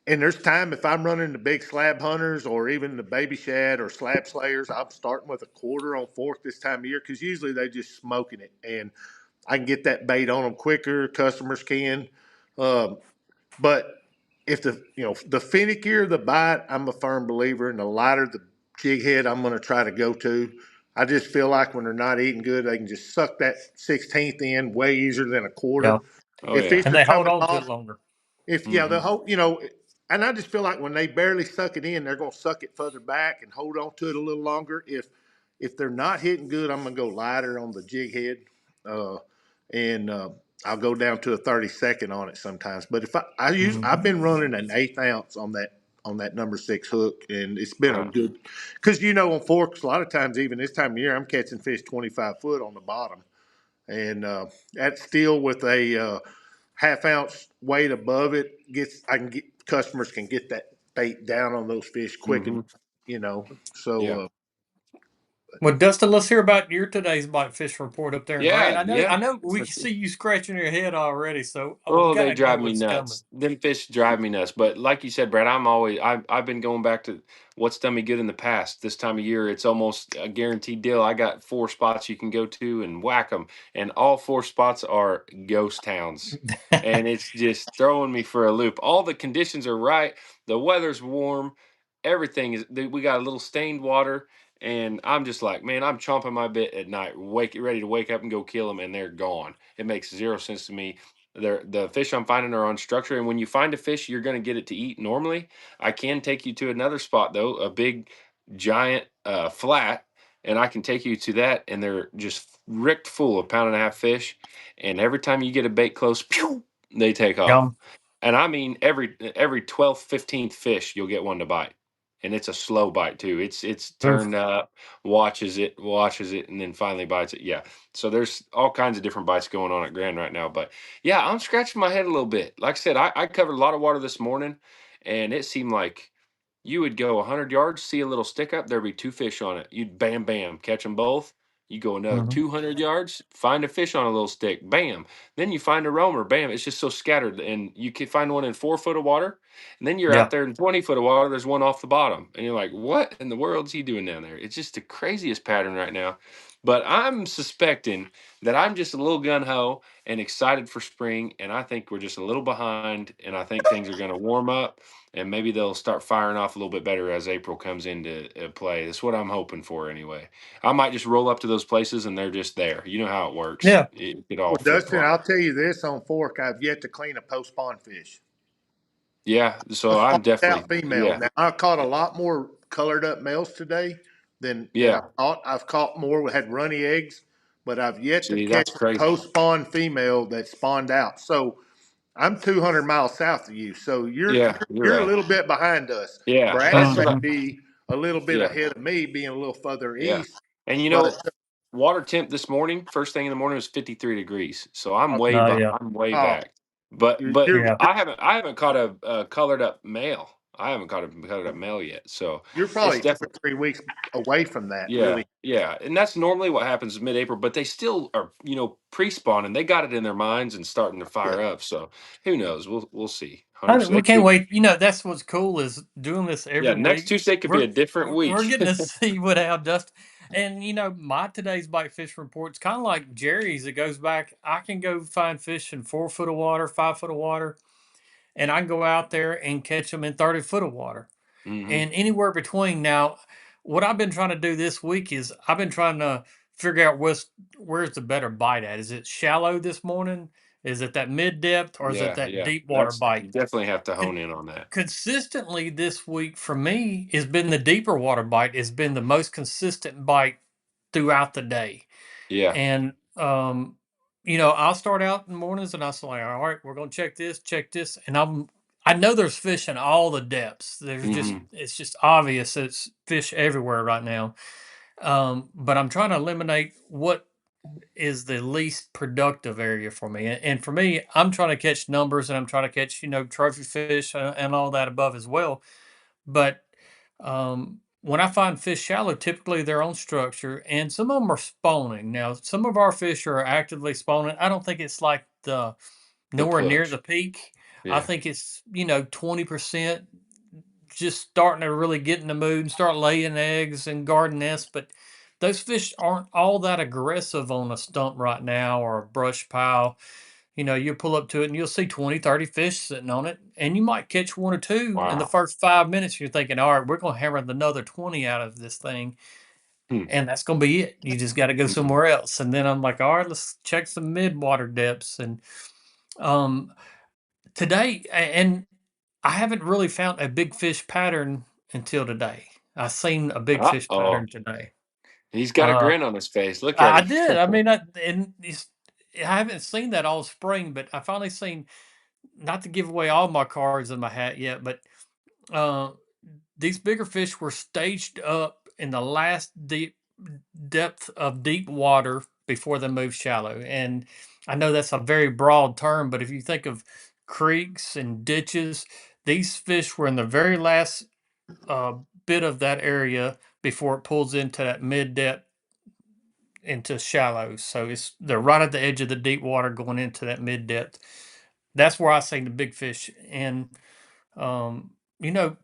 and there's time if I'm running the big slab hunters or even the baby shad or slab slayers, I'm starting with a 1/4 on fork this time of year because usually they just smoking it and I can get that bait on them quicker. Customers can, um, but if the finickier the bite, I'm a firm believer, and the lighter the jig head, I'm going to try to go to. I just feel like when they're not eating good, they can just suck that 16th in way easier than a Yeah. 1/4. Oh If yeah. fish And are they hold coming on to it off, longer. if yeah, the Hmm. whole and I just feel like when they barely suck it in, they're going to suck it further back and hold on to it a little longer. If they're not hitting good, I'm going to go lighter on the jig head, uh, and I'll go down to a 30-second on it sometimes. But if I've Mm-hmm. been running an 1/8 ounce on that number 6 hook, and it's been a Uh-huh. good because on forks a lot of times even this time of year I'm catching fish 25 foot on the bottom, and that's still with a half ounce weight above it gets I can get customers can get that bait down on those fish quick and Hmm. so Yeah. Well, Dustin, let's hear about your today's bite fish report up there in Grand. Yeah. I know, Yeah. I know, we can see you scratching your head already, so we Oh, got they to know drive me what's coming. nuts. Them fish drive me nuts. But like you said, Brad, I've been going back to what's done me good in the past. This time of year, it's almost a guaranteed deal. I got 4 spots you can go to and whack them, and all 4 spots are ghost towns, and it's just throwing me for a loop. All the conditions are right. The weather's warm. Everything is. We got a little stained water. And I'm just like, man, I'm chomping my bit at night, ready to wake up and go kill them, and they're gone. It makes zero sense to me. The fish I'm finding are on structure, and when you find a fish, you're going to get it to eat normally. I can take you to another spot though, a big, giant flat, and I can take you to that, and they're just ricked full of pound-and-a-half fish. And every time you get a bait close, pew, they take off. Yum. And I mean, every 12th, 15th fish, you'll get one to bite, and it's a slow bite too. It's Oof. turned up, watches it, and then finally bites it. Yeah. So there's all kinds of different bites going on at Grand right now. But yeah, I'm scratching my head a little bit. Like I said, I covered a lot of water this morning, and it seemed like you would go 100 yards, see a little stick up, there'd be 2 fish on it. You'd bam, bam, catch them both. You go another Mhm. 200 yards, find a fish on a little stick, bam. Then you find a roamer, bam. It's just so scattered. And you can find one in 4 foot of water. And then you're out Yeah. there in 20 foot of water, there's one off the bottom. And you're like, what in the world's he doing down there? It's just the craziest pattern right now. But I'm suspecting that I'm just a little gun ho and excited for spring. And I think we're just a little behind. And I think things are going to warm up, and maybe they'll start firing off a little bit better as April comes into play. That's what I'm hoping for anyway. I might just roll up to those places and they're just there. You know how it works. Yeah. It could all well flip Dustin, flop. I'll tell you this on fork, I've yet to clean a post spawn fish. Yeah. So A I'm spawned definitely, out female. yeah, Now I caught a lot more colored up males today than I yeah. thought. I've caught more had runny eggs, but I've yet to See, catch that's a crazy. post spawn female that spawned out. So I'm 200 miles south of you, so Yeah, you're you're a right. little bit behind us. Yeah, Brad that's may what I, Mhm. be a little bit yeah, ahead of me, being a little further yeah. east, And but water temp this morning, first thing in the morning was 53 degrees. So I'm uh, way, No, yeah. I'm way oh, back. But you're Yeah. I haven't caught a colored up male. I haven't caught a colored up male yet. So you're it's probably 2 or definitely 3 weeks away from that, yeah, really. yeah, and that's normally what happens mid-April, but they still are, pre-spawning. They got it in their minds and starting to Yeah. fire up. So who knows? We'll see. 100%. We can't wait. That's what's cool is doing this Yeah, every next week. Tuesday could be We're a different we're week. getting to see what how just and my today's bite fish report's kind of like Jerry's. It goes back. I can go find fish in 4 foot of water, 5 foot of water, and I can go out there and catch them in 30 foot of water Hmm. and anywhere between. Now, what I've been trying to do this week is I've been trying to figure out where's the better bite at. Is it shallow this morning? Is it that mid depth or is it Yeah, that yeah. deep water That's bite? you definitely have to Con- hone in on that. Consistently this week for me has been the deeper water bite. Has been the most consistent bite throughout the day. Yeah. And I'll start out in the mornings and I'll say, all right, we're gonna check this, and I know there's fish in all the depths. Hmm. It's just obvious it's fish everywhere right now. But I'm trying to eliminate what is the least productive area for me. And for me, I'm trying to catch numbers and I'm trying to catch, trophy fish and all that above as well. But when I find fish shallow, typically they're on structure and some of them are spawning. Now, some of our fish are actively spawning. I don't think it's like the The nowhere near push. the peak. I Yeah. think it's, 20% just starting to really get in the mood and start laying eggs and garden nests. But those fish aren't all that aggressive on a stump right now or a brush pile. You pull up to it and you'll see 20, 30 fish sitting on it, and you might catch one or two in the Wow. first 5 minutes. You're thinking, all right, we're going to hammer another 20 out of this thing, Hmm. and that's going to be it. You just got to go Hmm. somewhere else. And then I'm like, all right, let's check some mid water depths. And um, today, and I haven't really found a big fish pattern until today. I seen a big fish Uh-oh. pattern today. He's got a Uh, grin on his face. Look at I him. did. I mean, I haven't seen that all spring, but I finally seen. Not to give away all my cards in my hat yet, but uh, these bigger fish were staged up in the last deep depth of deep water before they moved shallow. And I know that's a very broad term, but if you think of creeks and ditches, these fish were in the very last uh, bit of that area before it pulls into that mid depth into shallow. So they're right at the edge of the deep water going into that mid depth. That's where I seen the big fish. And um, you know,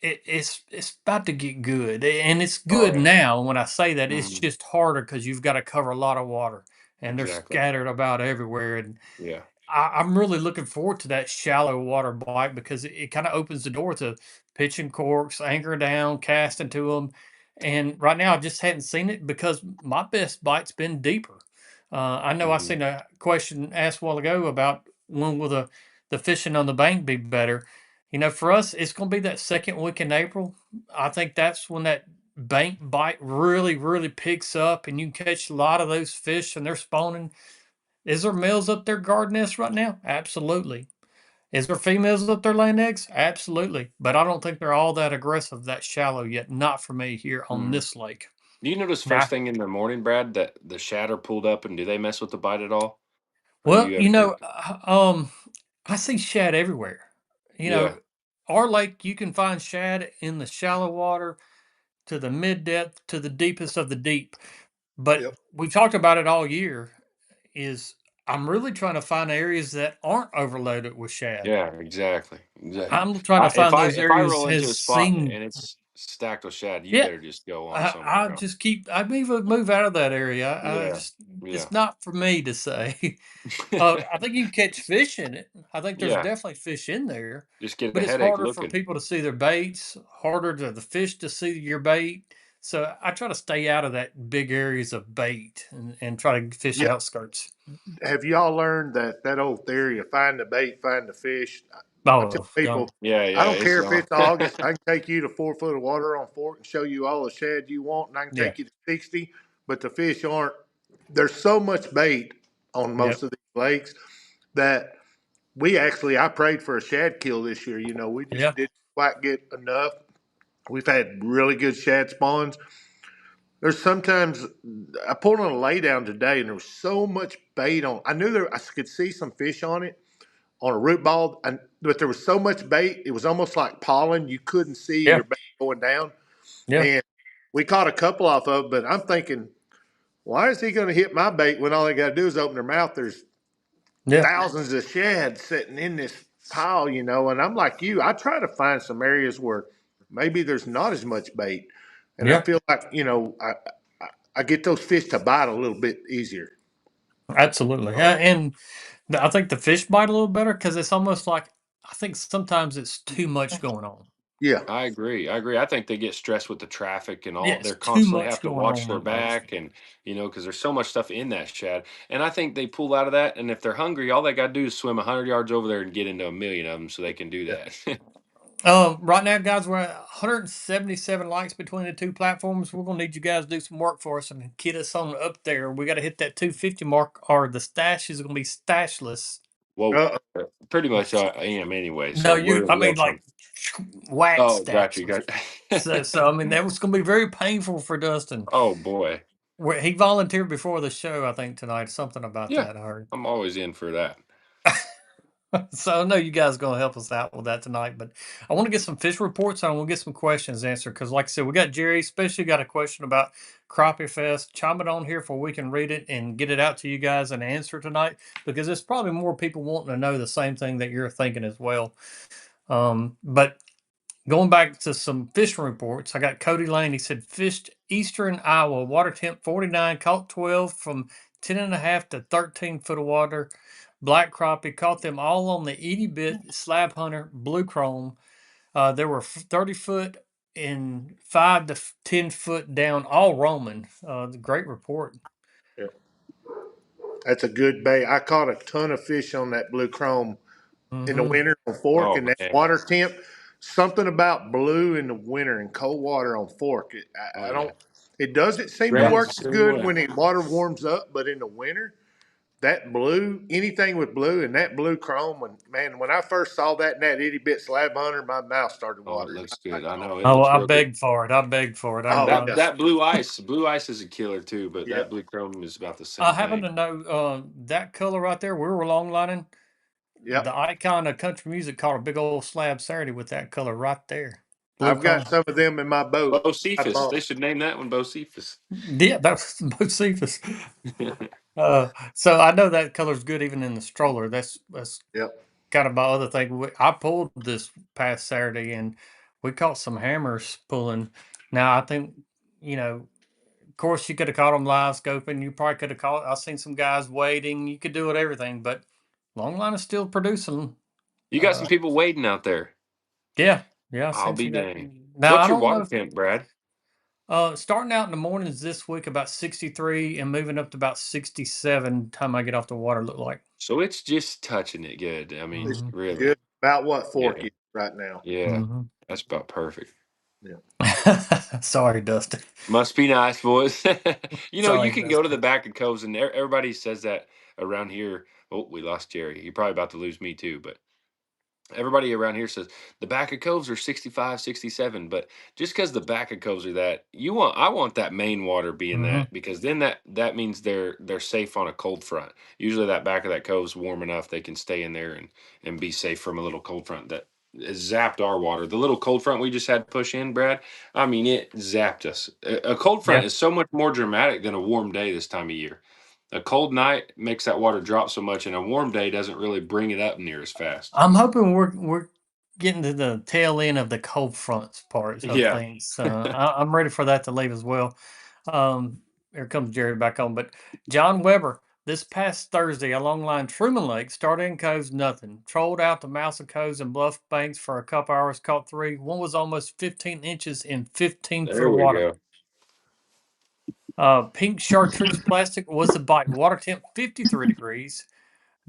it's about to get good, and it's Oh good yeah. now. When I say that, it's Hmm. just harder because you've got to cover a lot of water, and they're Exactly. scattered about everywhere. And Yeah. I'm really looking forward to that shallow water bite because it kind of opens the door to pitching corks, anchor down, casting to them. And right now, I just hadn't seen it because my best bite's been deeper. I know I Hmm. seen a question asked a while ago about when will the fishing on the bank be better. For us, it's going to be that second week in April. I think that's when that bank bite really, really picks up, and you can catch a lot of those fish, and they're spawning. Is there males up there guarding nests right now? Absolutely. Is there females up there laying eggs? Absolutely. But I don't think they're all that aggressive, that shallow yet. Not for me here on Hmm. this lake. Do you notice first Now, thing in the morning, Brad, that the shad are pulled up, and do they mess with the bite at all? Or well, you ever? I see shad everywhere. You know, Yeah. our lake, you can find shad in the shallow water to the mid depth to the deepest of the deep. But Yep. we've talked about it all year. Is I'm really trying to find areas that aren't overloaded with shad. Yeah. Exactly. Exactly. I'm trying to If find I those if I areas roll into has a spot seen. and it's stacked with shad, you Yeah, better just go on I somewhere else. just I move out of that area. I Yeah. just Yeah. it's not for me to say. I think you can catch fish in it. I think there's Yeah. definitely fish in there, Just get a but it's headache harder for looking. people to see their baits, harder to the fish to see your bait. So I try to stay out of that big areas of bait and try to fish Yeah. outskirts. Have y'all learned that old theory of find the bait, find the fish? I tell Oh, people, gone. Yeah. I Yeah. don't It's care if gone. it's August. I can take you to 4 foot of water on Fork and show you all the shad you want, and I can Yeah. take you to 60. But the fish aren't. There's so much bait on most Yep. of these lakes that I prayed for a shad kill this year. We just Yeah. didn't quite get enough. We've had really good shad spawns. There's sometimes I pulled on a laydown today, and there was so much bait on. I knew I could see some fish on it, on a root ball, but there was so much bait, it was almost like pollen. You couldn't see Yeah. your bait going down. Yeah. And we caught a couple off of, but I'm thinking, why is he going to hit my bait when all they got to do is open their mouth? There's Yeah. thousands of shad sitting in this pile, and I'm like you, I try to find some areas where maybe there's not as much bait. And I Yeah. feel like, I get those fish to bite a little bit easier. Absolutely. Yeah. And I think the fish bite a little better because it's almost like I think sometimes it's too much going on. Yeah. I agree. I agree. I think they get stressed with the traffic and all. They're Yes, too constantly much have to going watch on their almost. back and, because there's so much stuff in that shad. And I think they pull out of that. And if they're hungry, all they got to do is swim 100 yards over there and get into a million of them so they can do Yeah. that. Right now, guys, we're at 177 likes between the two platforms. We're gonna need you guys to do some work for us and get us on up there. We got to hit that 250 mark, or the stash is gonna be stashless. Whoa. Uh, Pretty much I am anyway. No, So we're you. I mean, like welcome. wax Oh, got you. stashless. Got So I mean, that was gonna be very painful for Dustin. Oh, boy. He volunteered before the show, I think tonight. Something about Yeah. that, I heard. I'm always in for that. So I know you guys are going to help us out with that tonight, but I want to get some fish reports and I want to get some questions answered because, like I said, we got Jerry, especially got a question about Crappie Fest. Chime it on here so we can read it and get it out to you guys and answer tonight because there's probably more people wanting to know the same thing that you're thinking as well. But going back to some fishing reports, I got Cody Lane. He said fished eastern Iowa, water temp 49, caught 12 from 10.5 to 13 foot of water. Black crappie, caught them all on the Edie bit, slab hunter, blue chrome. There were 30 foot and 5 to 10 foot down, all roaming. Great report. yeah. That's a good bait. I caught a ton of fish on that blue chrome in the Hmm. winter on Fork, Oh, and that man. water temp. Something about blue in the winter and cold water on Fork. Oh, I yeah. don't. It doesn't seem to Brad's work the as same good way. when the water warms up, but in the winter, that blue, anything with blue and that blue chrome. When I first saw that in that itty bit slab hunter, my mouth started Oh, it watering. looks I'm good. like, I oh, know. It Oh, looks I real good. begged for it. I begged for it. oh That yeah, that blue ice is a killer too, but yeah. that blue chrome is about the I same happen thing. to know that color right there. We were long lining. The Yep. icon of country music caught a big old slab Saturday with that color right there. Blue I've got chrome. some of them in my boat. I Bocephus. They bought. should name that one Bocephus. Yeah, that was Bocephus. So I know that color's good even in the stroller. That's Yep. kind of my other thing. I pulled this past Saturday and we caught some hammers pulling. Now I think, of course you could have caught them live scoping. You probably could have caught. I've seen some guys waiting. You could do it everything, but long line is still producing. You got some Uh, people waiting out there. yeah, yeah, I I'll sent be you that. dang. Now I What's your don't know water if temp, Brad? starting out in the mornings this week about 63 and moving up to about 67 time I get off the water look like. So it's just touching it good. I mean, It's Hmm. really. just about what Fork Yeah. is right now. Yeah. Hmm. That's about perfect. Yeah. Sorry, Dustin. Must be nice, boys. You Sorry, can go to the Dustin. back of coves, and everybody says that around here. Oh, we lost Jerry. You're probably about to lose me too, but everybody around here says the back of coves are 65, 67. But just because the back of coves are that, I want that main water being Hmm. that, because then that means they're safe on a cold front. Usually that back of that cove's warm enough they can stay in there and be safe from a little cold front that has zapped our water. The little cold front we just had push in, Brad. I mean, it zapped us. A cold front Yeah. is so much more dramatic than a warm day this time of year. A cold night makes that water drop so much, and a warm day doesn't really bring it up near as fast. I'm hoping we're getting to the tail end of the cold fronts part of Yeah. things. I'm ready for that to leave as well. Here comes Jerry back on. But John Weber, this past Thursday, along line Truman Lake, started in coves, nothing. Trolled out the Mousa Coves and Bluff Banks for a couple hours, caught three. One was almost 15 inches in 15 foot There of we water. go. Pink chartreuse plastic was the bite. Water temp 53 degrees.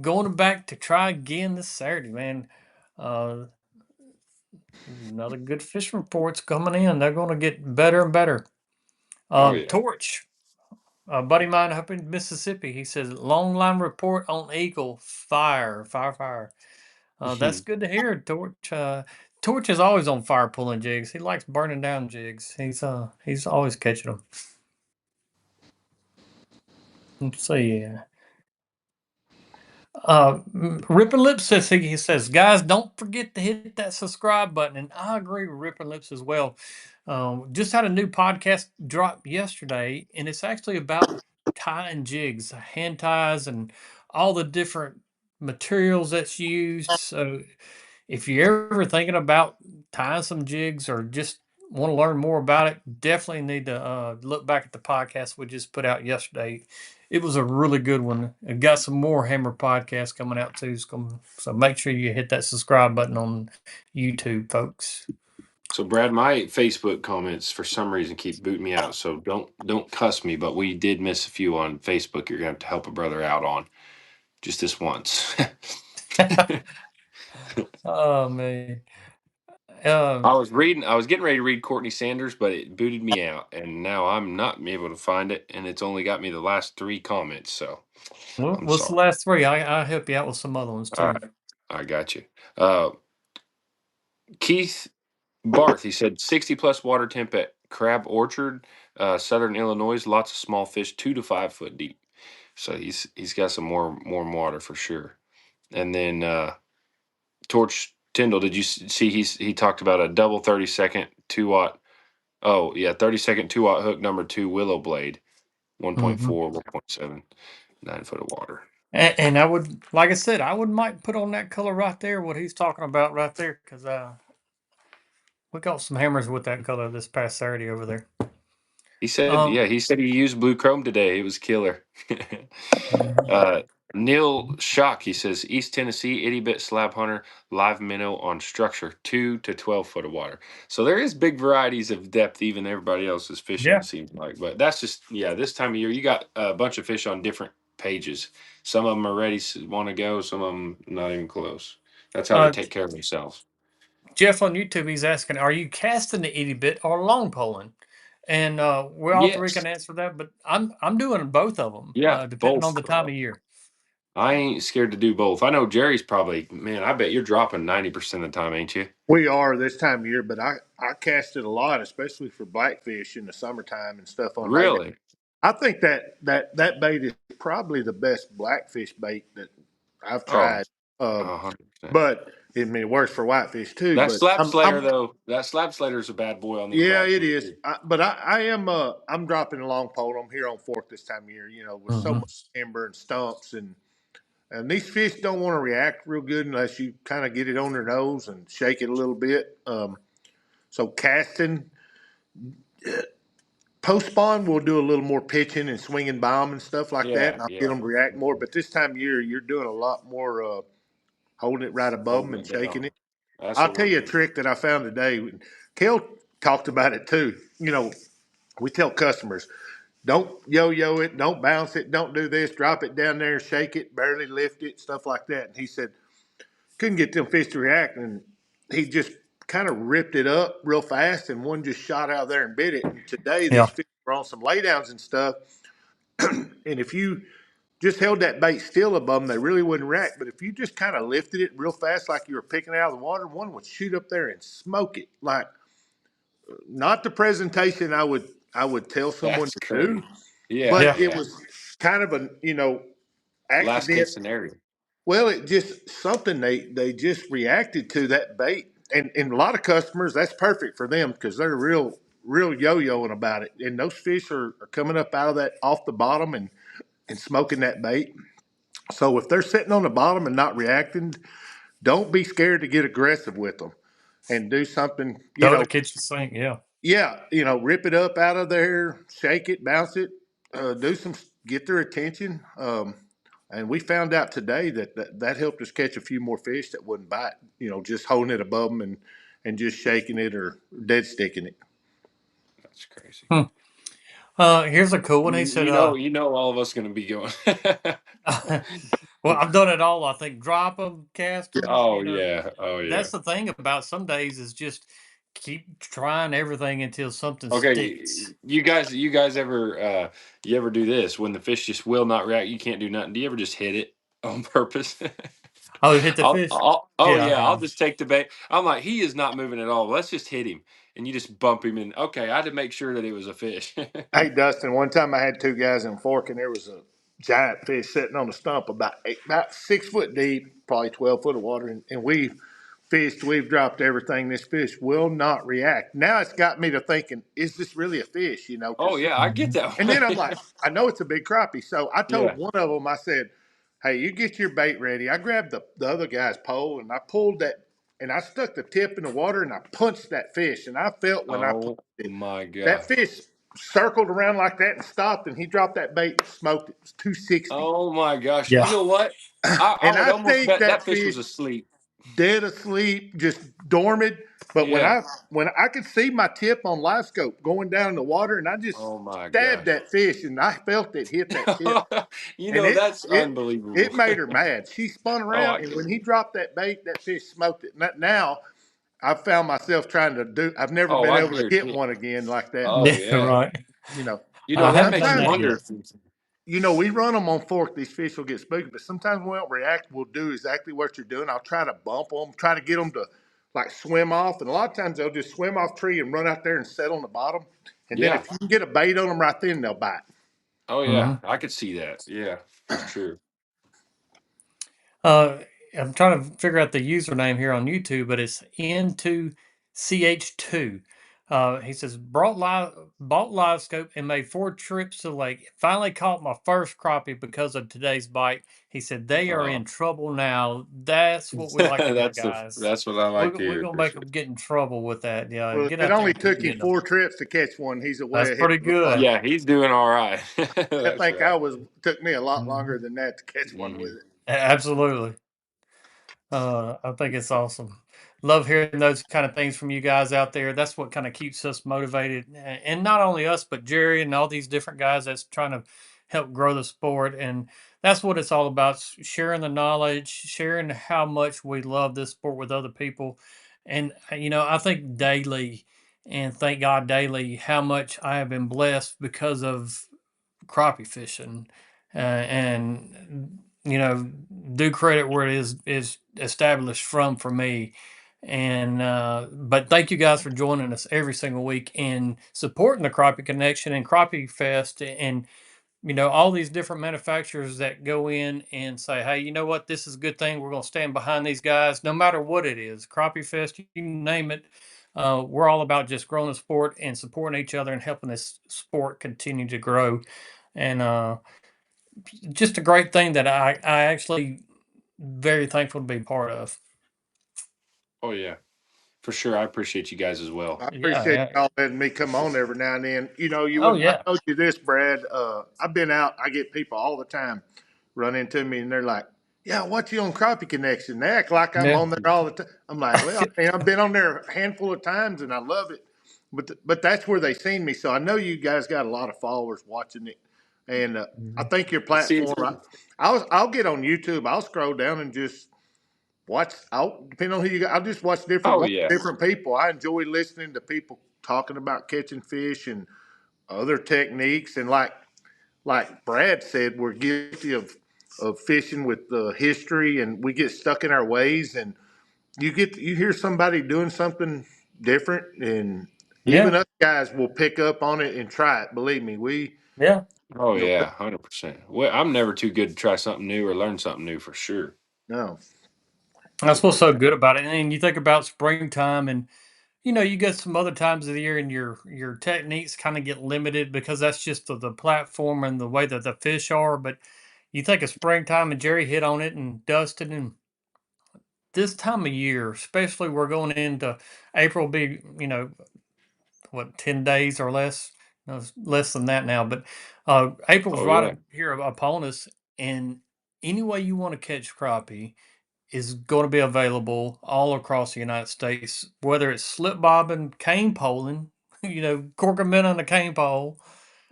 Going back to try again this Saturday, man. Uh, Another good fishing reports coming in. They're going to get better and better. Oh yeah. Torch, a buddy of mine up in Mississippi, he says, long line report on Eagle. Fire, fire, fire. That's good to hear, Torch. Torch is always on fire pulling jigs. He likes burning down jigs. He's always catching them. So yeah. Rippin' Lips says he says, guys, don't forget to hit that subscribe button, and I agree with Rippin' Lips as well. Just had a new podcast drop yesterday, and it's actually about tying jigs, hand ties, and all the different materials that's used. So if you're ever thinking about tying some jigs or just want to learn more about it, definitely need to look back at the podcast we just put out yesterday. It was a really good one. It got some more Hammer podcasts coming out too. So make sure you hit that subscribe button on YouTube, folks. So Brad, my Facebook comments for some reason keep booting me out. So don't cuss me, but we did miss a few on Facebook. You're gonna have to help a brother out on just this once. Oh man. I was reading. I was getting ready to read Courtney Sanders, but it booted me out, and now I'm not able to find it, and it's only got me the last 3 comments. So I'm What's the sorry. last three? I'll help you out with some other ones All too. right, I got you. Keith Barth. He said 60 plus water temp at Crab Orchard, Southern Illinois. Lots of small fish, 2 to 5 foot deep. So he's got some more water for sure. And then Torch Tyndall. Did you see he talked about a double 30-second 2 watt. Oh, yeah, 30-second 2 watt hook number 2 willow blade, 1.4, 1.7, 9 foot of water. And I would, like I said, I would might put on that color right there, what he's talking about right there, because we got some hammers with that color this past Saturday over there. He said, Um, yeah, he said he used blue chrome today. It was killer. uh, Neil Shock, he says, East Tennessee, itty bit slab hunter, live minnow on structure, 2 to 12 foot of water. So there is big varieties of depth, even everybody else is fishing, yeah, it seems like. But that's just, yeah, this time of year, you got a bunch of fish on different pages. Some of them are ready to want to go, some of them not even close. That's how they uh, take care of themselves. Jeff on YouTube, he's asking, are you casting the itty bit or long poling? And we all three Yes. can answer that, but I'm doing both of them, Yeah, depending on both. the time of year. I ain't scared to do both. I know Jerry's probably, man, I bet you're dropping 90% of the time, ain't you? We are this time of year, but I cast it a lot, especially for blackfish in the summertime and stuff on lake. Really? I think that bait is probably the best blackfish bait that I've Oh, tried. Um, 100%. but I mean, it works for whitefish too. That But slab I'm slayer, though, that slab slayer is a bad boy on these yeah, it blackfish, is. too. But I am I'm dropping a long pole. I'm here on Fork this time of year. You know, with so Hmm. much timber and stumps and these fish don't want to react real good unless you kind of get it on their nose and shake it a little bit. So casting post spawn, we'll do a little more pitching and swinging bomb and stuff like that, Yeah, and I'll get yeah. them to react more. But this time of year, you're doing a lot more holding it right above them Holding and it shaking down. it. That's I'll what tell we're you a doing. trick that I found today. Kel talked about it too. You know, we tell customers, don't yo-yo it, don't bounce it, don't do this, drop it down there, shake it, barely lift it, stuff like that. And he said, couldn't get them fish to react, and he just kind of ripped it up real fast, and one just shot out there and bit it. And today these Yeah, fish were on some laydowns and stuff, and if you just held that bait still above them, they really wouldn't react. But if you just kind of lifted it real fast, like you were picking it out of the water, one would shoot up there and smoke it. Like not the presentation I would tell someone That's to crazy. do, Yeah, but yeah, it yeah. was kind of a Last accident. case scenario. Well, it just something they just reacted to that bait, and a lot of customers that's perfect for them because they're real yo-yoing about it, and those fish are coming up out of that off the bottom and smoking that bait. So if they're sitting on the bottom and not reacting, don't be scared to get aggressive with them and do something. go to the kitchen sink. Yeah, Yeah, rip it up out of there, shake it, bounce it, do some, get their attention. And we found out today that helped us catch a few more fish that wouldn't bite. Just holding it above them and just shaking it or dead sticking it. That's crazy. hmm. Here's a cool one. He said, You know, all of us going to be going. well, I've done it all. I think drop them, cast them. Oh, yeah. Oh, yeah. That's the thing about some days is just keep trying everything until something Okay, sticks. you guys ever you ever do this when the fish just will not react? You can't do nothing. Do you ever just hit it on purpose? Oh, hit the I'll, fish. I'll oh Yeah, I yeah, I'll have. just take the bait. I'm like, he is not moving at all. Let's just hit him, and you just bump him. And okay, I had to make sure that it was a fish. Hey, Dustin, one time I had two guys in Fork and there was a giant fish sitting on a stump about 6 foot deep, probably 12 foot of water, and we've fished, we've dropped everything. This fish will not react. Now it's got me to thinking, is this really a fish? You know, Oh because yeah, I get Mhm. that and then I'm way. like, I know it's a big crappie. So I told Yeah. one of them, I said, hey, you get your bait ready. I grabbed the other guy's pole and I pulled that and I stuck the tip in the water and I punched that fish. And I felt when I punched Oh it, my that gosh. fish circled around like that and stopped and he dropped that bait and smoked it. It was 260. Oh my gosh. You Yeah. know what? I And would I almost think bet that that fish was fish asleep. dead asleep, just dormant. But Yeah. when I could see my tip on live scope going down in the water and I just Oh my stabbed gosh. that fish and I felt it hit that tip. You And know, it that's it unbelievable. it made her mad. She spun Oh, around, I and get when it. he dropped that bait, that fish smoked it. Now I've found myself trying to do. I've never Oh, been I able to hit guarantee it. one again like that. Oh But Yeah, yeah. right. you know, You know, I that haven't makes done you sometimes that wonder yet. if we run them on fork. These fish will get spooky, but sometimes when we don't react, we'll do exactly what you're doing. I'll try to bump them, try to get them to like swim off, and a lot of times they'll just swim off tree and run out there and set on the bottom. And then yeah. if you can get a bait on them right then, they'll bite. Oh yeah. Mhm. I could see that. Yeah, for sure. Uh, I'm trying to figure out the username here on YouTube, but it's N2CH2. He says, bought live scope and made 4 trips to the lake. Finally caught my first crappie because of today's bite. He said, they are Uh, in trouble now. That's what we like to hear, guys. that's what I like to We're hear going to for make sure. them get in trouble with that. Yeah, Well, if get it out there only and keep took him getting them. 4 trips to catch one, he's way That's ahead pretty of a lot. good. Yeah, he's doing all right. I That's think right. took me a lot Mhm. longer than that to catch one with Mhm. it. Absolutely. I think it's awesome. Love hearing those kind of things from you guys out there. That's what kind of keeps us motivated, and not only us, but Jerry and all these different guys that's trying to help grow the sport. And that's what it's all about: sharing the knowledge, sharing how much we love this sport with other people. And I think daily, and thank God daily, how much I have been blessed because of crappie fishing, and do credit where it is established from for me. And but thank you guys for joining us every single week and supporting the Crappie Connection and Crappie Fest, and all these different manufacturers that go in and say, hey, you know what, this is a good thing, we're going to stand behind these guys no matter what it is. Crappie Fest, you name it. We're all about just growing the sport and supporting each other and helping this sport continue to grow. And just a great thing that I actually very thankful to be part of. Oh yeah, for sure. I appreciate you guys as well. I Yeah, appreciate yeah. y'all letting me come on every now and then. You know, you Oh wouldn't. I yeah. told you this, Brad. I've been out. I get people all the time run into me, and they're like, "Yeah, what's you on Crappie Connection?" They act like I'm Yeah. on there all the time. I'm like, "Well, I mean, I've been on there a handful of times, and I love it." But that's where they seen me. So I know you guys got a lot of followers watching it, and I Mhm. think your See, platform. I'll get on YouTube. I'll scroll down and just watch. I'll depending on who you got. I'll just watch oh yeah, different people. I enjoy listening to people talking about catching fish and other techniques. And like Brad said, we're guilty of fishing with the history, and we get stuck in our ways. And you hear somebody doing something different, and even Yeah. us guys will pick up on it and try it. Believe me, we Yeah. oh you know yeah, 100%. Well, I'm never too good to try something new or learn something new for sure. no. That's what's so good about it. And you think about springtime, and you get some other times of the year and your techniques kind of get limited because that's just the platform and the way that the fish are. But you think of springtime, and Jerry hit on it, and Dustin, and this time of year, especially we're going into April, be what, 10 days or less. No, it's less than that now, but April's Oh right yeah, up here upon us, and any way you want to catch crappie is going to be available all across the United States, whether it's slip bobbing, cane poling, corking men on a cane pole,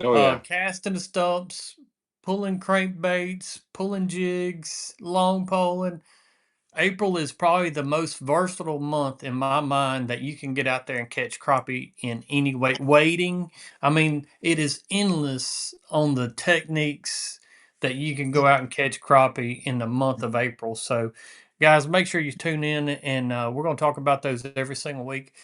oh yeah, casting the stumps, pulling crankbaits, pulling jigs, long poling. April is probably the most versatile month in my mind that you can get out there and catch crappie in any way. Wading, I mean, it is endless on the techniques that you can go out and catch crappie in the month of April. So, guys, make sure you tune in, and we're going to talk about those every single week.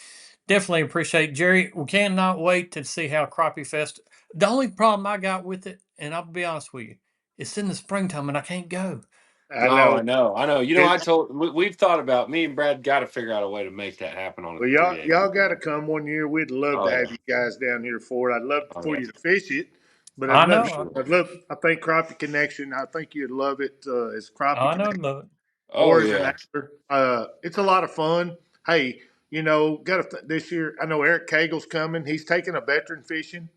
Definitely appreciate Jerry. We cannot wait to see how Crappie Fest. The only problem I got with it, and I'll be honest with you, it's in the springtime and I can't go. I Oh, I know. know. You know, It, we've thought about, me and Brad got to figure out a way to make that happen on a well, 3 y'all acre got to deal. come one year. We'd love Oh to have yeah. you guys down here for it. I'd love Oh for yeah. you to fish it, but I For know. sure. I'd love. I think Crappie Connection. I think you'd love it as Crappie I know. Connection Love it. Oh or as an yeah. angler. It's a lot of fun. Hey, got this year. I know Eric Cagle's coming. He's taking a veteran fishing.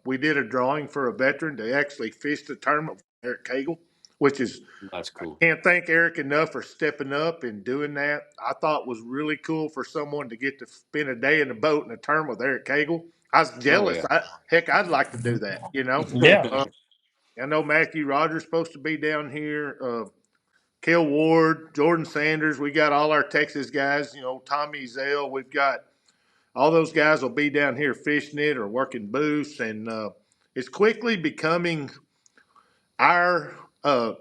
We did a drawing for a veteran to actually fish the tournament with Eric Cagle, which is That's cool. can't thank Eric enough for stepping up and doing that. I thought was really cool for someone to get to spend a day in the boat in a tournament with Eric Cagle. I was Oh jealous. yeah. Heck, I'd like to do that. Yeah. I know Matthew Rogers supposed to be down here. Kel Ward, Jordan Sanders. We got all our Texas guys. Tommy Zell. We've got all those guys will be down here fishing it or working booths, and it's quickly becoming our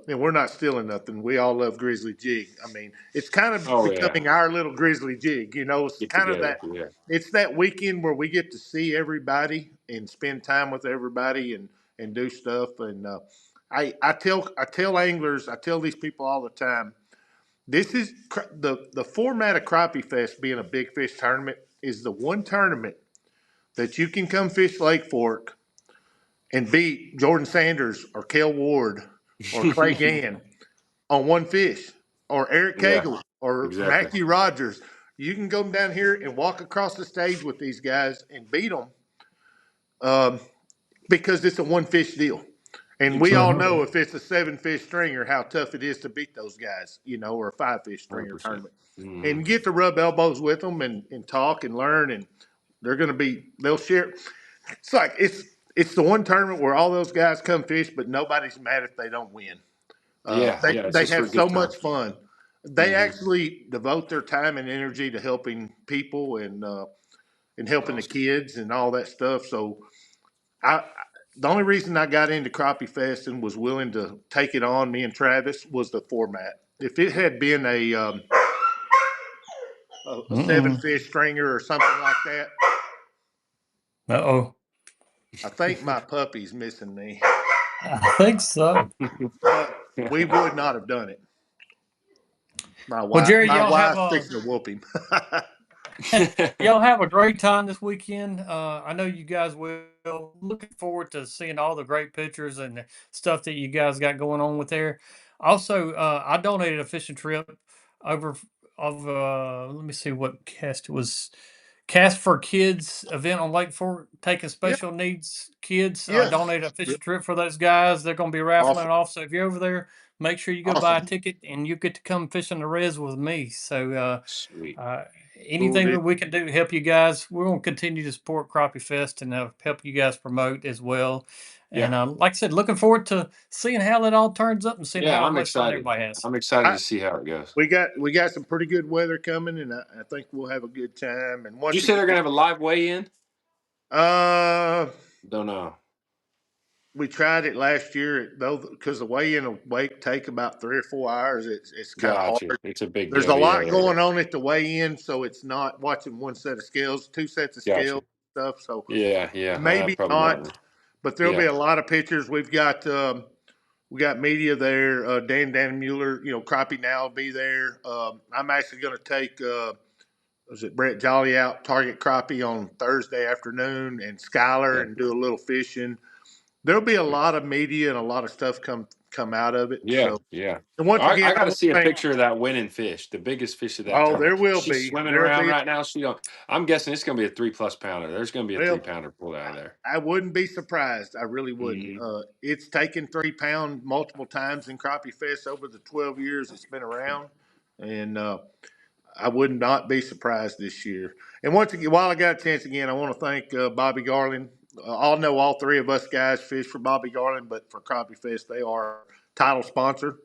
and we're not stealing nothing. We all love Grizzly Jig. I mean, it's kind of Oh yeah. becoming our little Grizzly Jig. It's Get kind of together. that. Yeah. It's that weekend where we get to see everybody and spend time with everybody and do stuff. And I tell anglers, I tell these people all the time. This is the format of Crappie Fest being a big fish tournament is the one tournament that you can come fish Lake Fork and beat Jordan Sanders or Kel Ward or Clay Gann on one fish, or Eric Yeah. Cagle or Exactly. Matthew Rogers. You can go down here and walk across the stage with these guys and beat them um, because it's a one fish deal. And we all Exactly. Mhm. know if it's a 7 fish stringer, how tough it is to beat those guys, or a 5 fish stringer 100%. tournament. Mm-hmm. And get to rub elbows with them and talk and learn. And they'll share. It's the one tournament where all those guys come fish, but nobody's mad if they don't win. Yeah. Yeah. It's They just for have a so good time. much fun. They Mm-hmm. actually devote their time and energy to helping people and helping the Awesome. kids and all that stuff. So I the only reason I got into Crappie Fest and was willing to take it on, me and Travis, was the format. If it had been a seven Mm-mm. fish stringer or something like that, Uh-oh. I think my puppy's missing me. I think so. But we would not have done it. My Well, wife, Jerry, my y'all have wife's fixing to whoop him. y'all have a great time this weekend. I know you guys will. Looking forward to seeing all the great pictures and the stuff that you guys got going on with there. Also, I donated a fishing trip over of let me see what cast it was. Cast for Kids event on Lake Fork, taking Yeah, special needs kids. I yeah. donated a fishing trip for those guys. They're going to be raffling Awesome, it off. So if you're over there, make sure you go buy a awesome. ticket and you get to come fishing the res with me. So Sweet. uh, Cool anything deal. that we can do to help you guys, we're going to continue to support Crappie Fest and help you guys promote as well. Yeah. And like I said, looking forward to seeing how that all turns up and seeing Yeah. how I'm much fun excited. everybody has. I'm excited I, to see how it goes. we got some pretty good weather coming, and I think we'll have a good time. And Did you once say again, they're gonna have a live weigh-in? uh, Don't know. we tried it last year though because the weigh-in will take about 3 or 4 hours. It's kind of Gotcha. hard. It's a big There's deal. a Yeah. lot Yeah. Yeah. going on at the weigh-in, so it's not watching one set of scales, two sets of Gotcha. scales stuff. So Yeah. Yeah. maybe Probably not. not, but there'll be Yeah. a lot of pictures. We got media there. Dan Mueller, Crappie now will be there. I'm actually going to take was it Brett Jolly out target crappie on Thursday afternoon and Skyler Yeah. and do a little fishing. There'll be a lot of media and a lot of stuff come out of it. Yeah. So Yeah. and once again, I I got to want see a to thank. picture of that winning fish, the biggest fish of that Oh, there tournament. will She's be. swimming There'll around be. right now. She don't. I'm guessing it's gonna be a 3+ pounder. There's gonna be a Well, 3 pounder pulled out of there. I wouldn't be surprised. I really wouldn't. Hmm. It's taken 3 pound multiple times in Crappie Fest over the 12 years it's been around, and I would not be surprised this year. And once again, while I got a chance again, I want to thank Bobby Garland. I'll know all three of us guys fish for Bobby Garland, but for Crappie Fest, they are our title sponsor.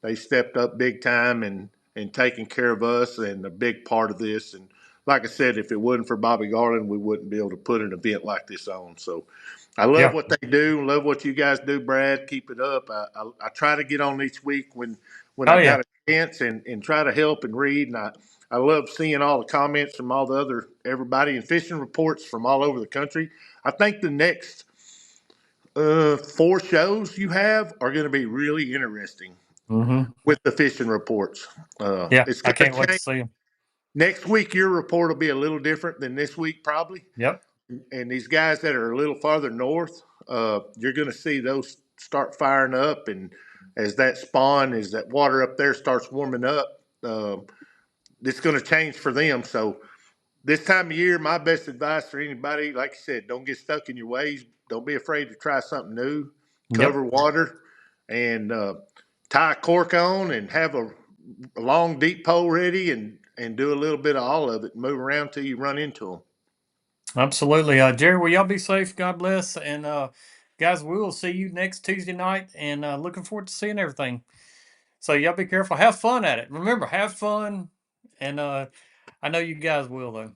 They stepped up big time and taking care of us and a big part of this. And like I said, if it wasn't for Bobby Garland, we wouldn't be able to put an event like this on. So I love Yeah. what they do. Love what you guys do, Brad. Keep it up. I try to get on each week when Oh I yeah. got a chance and try to help and read. And I love seeing all the comments from all the everybody and fishing reports from all over the country. I think the next 4 shows you have are going to be really interesting Mm-hmm. with the fishing reports. Yeah, It's I going can't to wait to change. see them. Next week, your report will be a little different than this week, probably. Yep. And these guys that are a little farther north, you're going to see those start firing up. And as that water up there starts warming up, it's going to change for them. So this time of year, my best advice for anybody, like I said, don't get stuck in your ways. Don't be afraid to try something new. Yep. Cover water and tie a cork on and have a long, deep pole ready and do a little bit of all of it. And move around till you run into them. Absolutely. Jerry, will y'all be safe? God bless. And guys, we will see you next Tuesday night, and looking forward to seeing everything. So y'all be careful. Have fun at it. Remember, have fun. And I know you guys will, though.